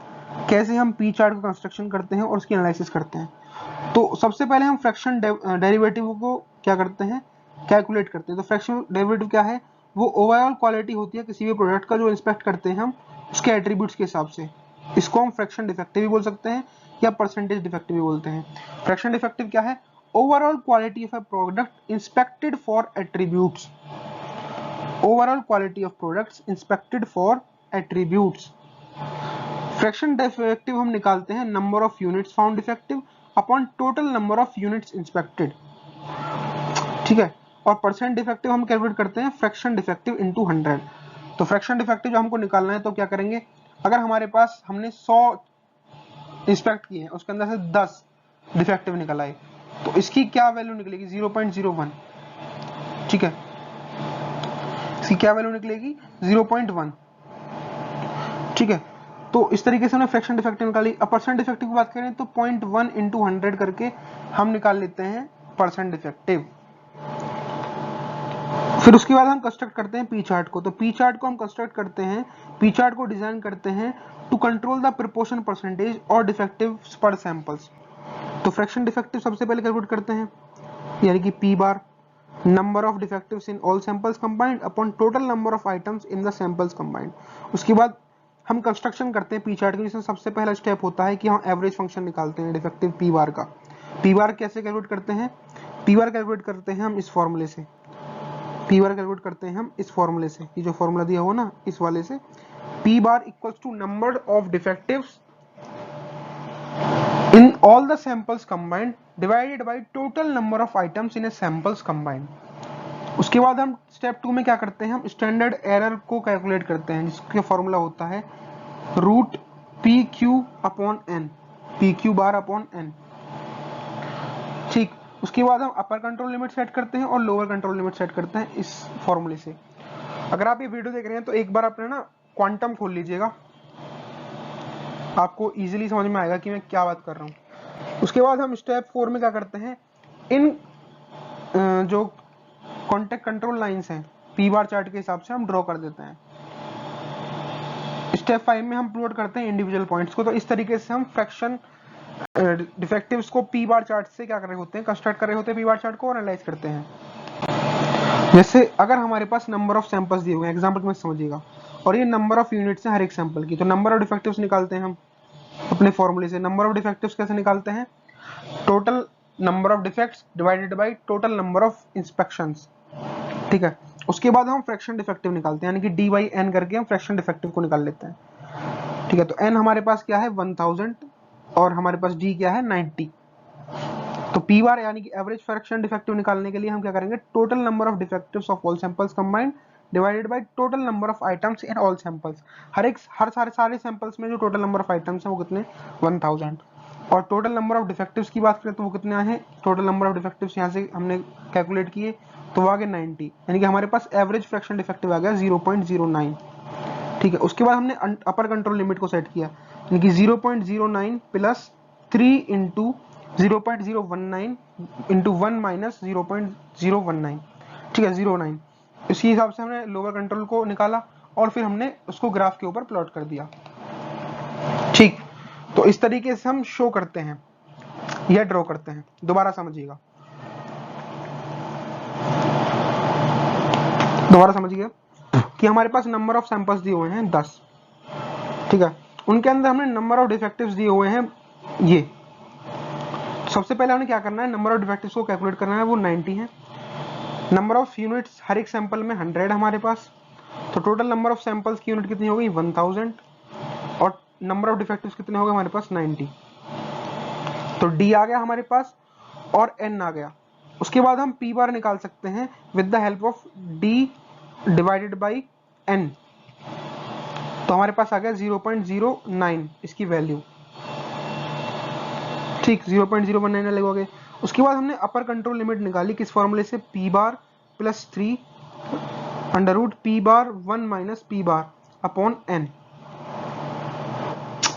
कैसे हम पी चार्ट का कंस्ट्रक्शन करते हैं और उसकी एनालिसिस करते हैं। तो सबसे पहले हम फ्रैक्शन डेरिवेटिव को क्या करते हैं, कैलकुलेट करते हैं। तो फ्रैक्शन डेरिवेटिव क्या है, वो ओवरऑल क्वालिटी होती है किसी भी प्रोडक्ट का जो इंस्पेक्ट करते हैं हम उसके एट्रीब्यूट्स के हिसाब से। इसको हम फ्रैक्शन डिफेक्टिव भी बोल सकते हैं या परसेंटेज डिफेक्टिव भी बोलते हैं। फ्रैक्शन डिफेक्टिव क्या है, overall quality of a product inspected for attributes, overall quality of products inspected for attributes. Fraction defective हम निकालते हैं number of units found defective upon total number of units inspected, ठीक है। और परसेंट डिफेक्टिव हम calculate करते हैं fraction defective into 100। तो फ्रैक्शन डिफेक्टिव जो हमको निकालना है तो क्या करेंगे, अगर हमारे पास हमने 100 इंस्पेक्ट किए हैं उसके अंदर से 10 डिफेक्टिव निकल आए तो इसकी क्या वैल्यू निकलेगी, 0.01, ठीक है। इसकी क्या वैल्यू निकलेगी, 0.1, ठीक है। तो इस तरीके से हमने फ्रैक्शन डिफेक्टिव निकाली। अब परसेंट डिफेक्टिव की बात करें तो 0.1 इंटू 100 करके हम निकाल लेते हैं परसेंट डिफेक्टिव। फिर उसके बाद हम कंस्ट्रक्ट करते हैं पी चार्ट को। तो पी चार्ट को हम कंस्ट्रक्ट करते हैं, पी चार्ट को डिजाइन करते हैं to control the proportion percentage और डिफेक्टिव्स पर सैंपल्स। तो फ्रैक्शन डिफेक्टिव सबसे पहले कैलकुलेट करते हैं, यानी कि P bar number of defectives in all samples combined upon total number of items in the samples combined. उसके बाद हम कंस्ट्रक्शन करते हैं पी चार्ट की, जिसमें सबसे पहला स्टेप होता है कि हम एवरेज फंक्शन निकालते हैं डिफेक्टिव पी बार का। पी बार कैसे कैलकुलेट करते हैं, पी बार कैलकुलेट करते हैं हम इस फॉर्मूले से, पी बार कैलकुलेट करते हैं हम इस फॉर्मूले से, ये जो फॉर्मूला दिया हुआ ना इस वाले से, P bar equals to number of defectives in all the samples combined divided by total number of items in a samples combined. उसके बाद हम स्टेप 2 में क्या करते हैं, हम स्टैंडर्ड एरर को कैलकुलेट करते हैं, जिसका फॉर्मूला होता है root P Q upon N, P Q bar upon N, ठीक। उसके बाद हम अपर कंट्रोल लिमिट सेट करते हैं और लोअर कंट्रोल लिमिट सेट करते हैं इस फॉर्मूले से। अगर आप ये वीडियो देख रहे हैं तो एक बार अपने ना क्वांटम खोल लीजिएगा, आपको इजीली समझ में आएगा कि मैं क्या बात कर रहा हूँ। उसके बाद हम स्टेप 4 में क्या करते हैं, इन जो कॉन्टेक्ट कंट्रोल लाइंस हैं पी बार चार्ट के हिसाब से हम ड्रॉ कर देते हैं। स्टेप 5 में हम प्लॉट करते हैं इंडिविजुअल पॉइंट्स को। तो इस तरीके से हम फ्रैक्शन डिफेक्टिव्स को पी बार चार्ट से क्या कर रहे होते हैं, कंस्ट्रक्ट कर रहे होते हैं, पी बार चार्ट को एनालाइज करते हैं। जैसे अगर हमारे पास नंबर ऑफ सैंपल्स दिए हुए हैं, एग्जांपल में समझिएगा, और ये नंबर ऑफ यूनिट्स है हर एक सैंपल की, तो नंबर ऑफ डिफेक्टिव्स निकालते हैं हम अपने फॉर्मूले से। नंबर ऑफ डिफेक्टिव्स कैसे निकालते हैं, total number of defects divided by total number of inspections, ठीक है। उसके बाद हम फ्रैक्शन डिफेक्टिव निकालते हैं, यानी कि डी बाई एन करके हम फ्रैक्शन डिफेक्टिव को निकाल लेते हैं, ठीक है। तो एन हमारे पास क्या है 1000 और हमारे पास डी क्या है 90। तो पी बार यानी कि एवरेज फ्रैक्शन डिफेक्टिव निकालने के लिए हम क्या करेंगे, total number of defectives of all samples combined divided by total number of items in all samples. हर सारे सैंपल्स में जो टोटल नंबर ऑफ आइटम्स हैं वो कितने 1000, और टोटल नंबर ऑफ डिफेक्टिव्स की बात करें तो वो कितने हैं, टोटल नंबर ऑफ डिफेक्टिव्स यहाँ से हमने कैलकुलेट किए तो वो आ गए 90, यानी कि हमारे पास एवरेज फ्रैक्शन डिफेक्टिव आ गया 0.09, ठीक है। उसके बाद हमने अपर कंट्रोल लिमिट को सेट किया, यानी कि 0.09 प्लस 3 इंटू 0.019 इंटू 1 माइनस 0.019, ठीक है 09। इसी हिसाब से हमने लोअर कंट्रोल को निकाला और फिर हमने उसको ग्राफ के ऊपर प्लॉट कर दिया, ठीक। तो इस तरीके से हम शो करते हैं या ड्रॉ करते हैं। दोबारा समझिएगा, दोबारा समझिए कि हमारे पास नंबर ऑफ सैंपल्स दिए हुए हैं 10, ठीक है। उनके अंदर हमने नंबर ऑफ डिफेक्टिव्स दिए हुए हैं ये। सबसे पहले हमें क्या करना है, नंबर ऑफ डिफेक्टिव्स को कैलकुलेट करना है, वो 90 है। नंबर ऑफ यूनिट्स हर एक सैंपल में 100 हमारे पास, तो टोटल नंबर ऑफ सैंपल्स की यूनिट कितनी हो गई 1000, और नंबर ऑफ डिफेक्टिव्स कितने हो गए हमारे पास 90। तो डी आ गया हमारे पास और एन आ गया। उसके बाद हम पी बार निकाल सकते हैं with the help of D divided by N. तो हमारे पास आ गया 0.09 इसकी वैल्यू, ठीक 0.019 लगोगे। उसके बाद हमने अपर कंट्रोल लिमिट निकाली किस फॉर्मूले से, P bar plus 3 under root P bar 1 minus P bar upon N.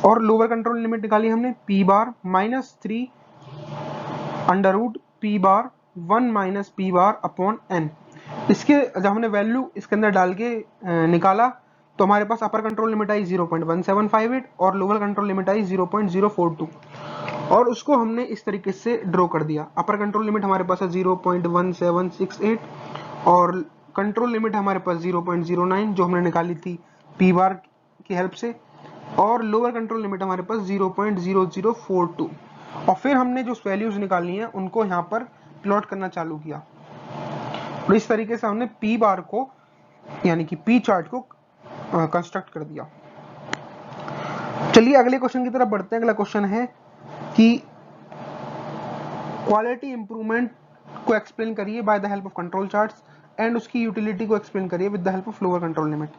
और लोअर कंट्रोल लिमिट निकाली हमने P bar minus 3 under root P bar 1 minus P bar upon N. इसके जब हमने वैल्यू इसके अंदर डाल के निकाला तो हमारे पास अपर कंट्रोल लिमिट आई 0.1758 और लोअर कंट्रोल लिमिट आई 0.042, और उसको हमने इस तरीके से ड्रॉ कर दिया। अपर कंट्रोल लिमिट हमारे पास है 0.1768 और कंट्रोल लिमिट हमारे पास 0.09 जो हमने निकाली थी पी बार की हेल्प से, और लोअर कंट्रोल लिमिट हमारे पास 0.0042। और फिर हमने जो वैल्यूज निकाली हैं उनको यहाँ पर प्लॉट करना चालू किया, और इस तरीके से हमने पी बार को यानी कि पी चार्ट को कंस्ट्रक्ट कर दिया। चलिए अगले क्वेश्चन की तरफ बढ़ते हैं। अगला क्वेश्चन है कि क्वालिटी इंप्रूवमेंट को एक्सप्लेन करिए by the help of control charts and उसकी यूटिलिटी को एक्सप्लेन करिए with the help of lower control limit.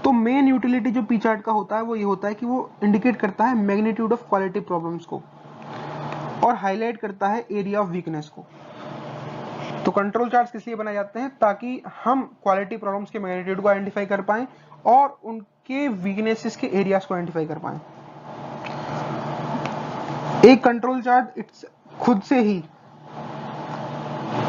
तो मेन यूटिलिटी जो पी चार्ट का होता है वो ये होता है कि वो इंडिकेट करता है मैग्नीट्यूड ऑफ क्वालिटी प्रॉब्लम्स को और हाईलाइट करता है एरिया ऑफ वीकनेस को। तो कंट्रोल चार्ट्स किस लिए बनाए जाते हैं, ताकि हम क्वालिटी प्रॉब्लम्स के मैग्नीट्यूड को आइडेंटिफाई कर पाएं और उनके वीकनेसेस के एरियाज को आइडेंटिफाई कर पाएं। एक कंट्रोल चार्ट इट्स खुद से ही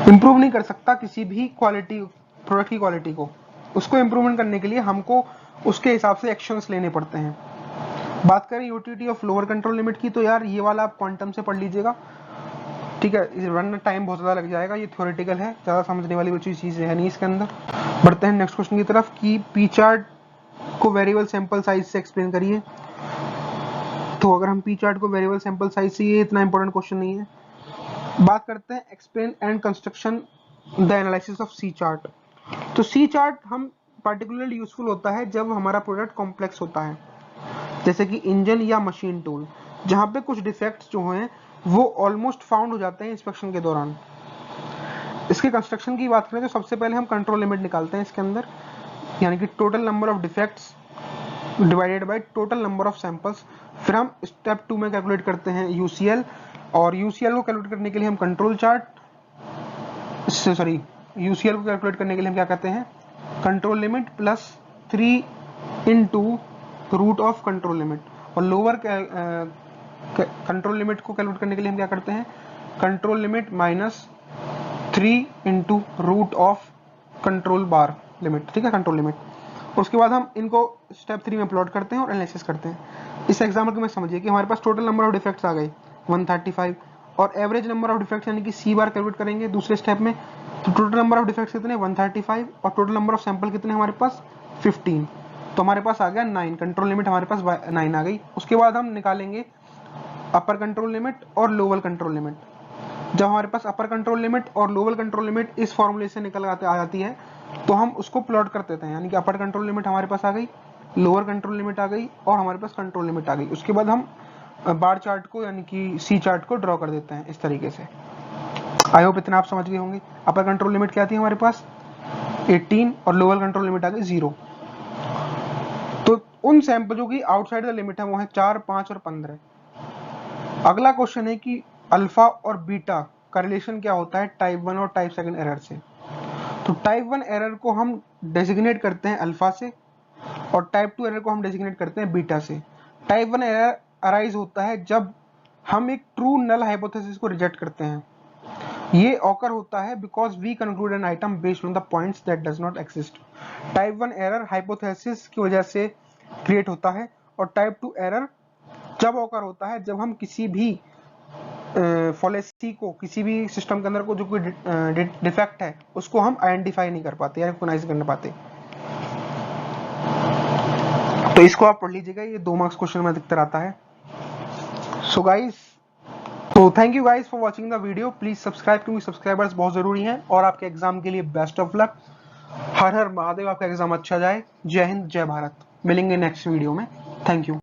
इंप्रूव नहीं कर सकता किसी भी क्वालिटी प्रोडक्ट की क्वालिटी को। उसको इंप्रूवमेंट करने के लिए हमको उसके हिसाब से एक्शंस लेने पड़ते हैं। बात करें utility of lower control limit की, तो यार ये वाला आप क्वांटम से पढ़ लीजिएगा, ठीक है, वरना टाइम बहुत ज्यादा लग जाएगा, ये थ्योरेटिकल है, ज्यादा समझने वाली कोई चीज है नहीं इसके अंदर। बढ़ते हैं नेक्स्ट क्वेश्चन की तरफ कि पी चार्ट को वेरिएबल सैंपल साइज से एक्सप्लेन करिए। तो अगर हम पी चार्ट को वेरिएबल सैंपल साइज से, ये इतना इंपॉर्टेंट क्वेश्चन नहीं है। बात करते हैं explain and construction the analysis of C chart. तो सी चार्ट हम पार्टिकुलरली यूजफुल होता है जब हमारा प्रोडक्ट कॉम्प्लेक्स होता है, जैसे कि इंजन या मशीन टूल, जहां पे कुछ डिफेक्ट्स जो हैं वो ऑलमोस्ट फाउंड हो जाते हैं इंस्पेक्शन के दौरान। इसके कंस्ट्रक्शन की बात करें तो सबसे पहले हम कंट्रोल लिमिट निकालते हैं इसके अंदर, यानी कि total number of defects divided by total number of samples. फिर हम स्टेप 2 में कैलकुलेट करते हैं यूसीएल, और यूसीएल को कैलकुलेट करने के लिए हम कंट्रोल चार्ट यूसीएल को कैलकुलेट करने के लिए हम क्या कहते हैं, control limit plus 3 into root of control limit, और लोअर कंट्रोल लिमिट को कैलकुलेट करने के लिए हम क्या करते हैं, control limit minus 3 into root of control bar limit, ठीक है, कंट्रोल लिमिट। उसके बाद हम इनको स्टेप 3 में प्लॉट करते हैं और एनालिसिस करते हैं। इस एग्जाम्पल को मैं समझिए कि हमारे पास टोटल नंबर ऑफ डिफेक्ट्स आ गए 135 और एवरेज नंबर ऑफ डिफेक्ट्स यानी कि सी बार कैलकुलेट करेंगे दूसरे स्टेप में। तो टोटल नंबर ऑफ डिफेक्ट्स कितने 135 और टोटल नंबर ऑफ सैंपल कितने हमारे पास 15, तो हमारे पास आ गया 9, कंट्रोल लिमिट हमारे पास 9 आ गई। उसके बाद हम निकालेंगे अपर कंट्रोल लिमिट और लोअर कंट्रोल लिमिट। जब हमारे पास अपर कंट्रोल लिमिट और लोअर कंट्रोल लिमिट इस फॉर्मूले से निकल आ जाती है तो हम उसको प्लॉट कर देते हैं, यानी कि अपर कंट्रोल लिमिट हमारे पास आ गई, लोअर कंट्रोल लिमिट आ गई और हमारे पास कंट्रोल लिमिट आ गई। उसके बाद हम बार चार्ट को यानी कि सी चार्ट को ड्रॉ कर देते हैं इस तरीके से। आई होप इतना आप समझ गए होंगे। अपर कंट्रोल लिमिट क्या थी हमारे पास 18 और लोअर कंट्रोल लिमिट आ गई 0। तो उन सैंपलों की आउटसाइड द लिमिट है वो है 4, 5 और 15। अगला क्वेश्चन है कि अल्फा और बीटा का रिलेशन क्या होता है टाइप 1 और टाइप 2 एरर से। तो टाइप 1 एरर को हम डेजिग्नेट करते हैं अल्फा से और टाइप 2 एरर को हम डेजिग्नेट करते हैं बीटा से। टाइप 1 एरर अराइज होता है जब हम एक ट्रू नल हाइपोथेसिस को रिजेक्ट करते हैं। ये ऑकर होता है because we conclude an item based on the points that does not exist. Type 1 error hypothesis की वजह से क्रिएट होता है और टाइप 2 एरर जब ऑकर होता है जब हम किसी भी फॉलेसी को, किसी भी सिस्टम के अंदर को जो कोई डिफेक्ट है उसको हम आइडेंटिफाई नहीं कर पाते या रिकॉग्नाइज कर पाते। तो इसको आप पढ़ लीजिएगा, ये 2 मार्क्स क्वेश्चन में अधिकतर आता है। सो गाइस, तो thank you guys for watching the video. Please subscribe, क्योंकि सब्सक्राइबर्स बहुत जरूरी हैं और आपके एग्जाम के लिए बेस्ट ऑफ लक। हर हर महादेव, आपका एग्जाम अच्छा जाए। जय हिंद, जय भारत। मिलेंगे नेक्स्ट वीडियो में। Thank you.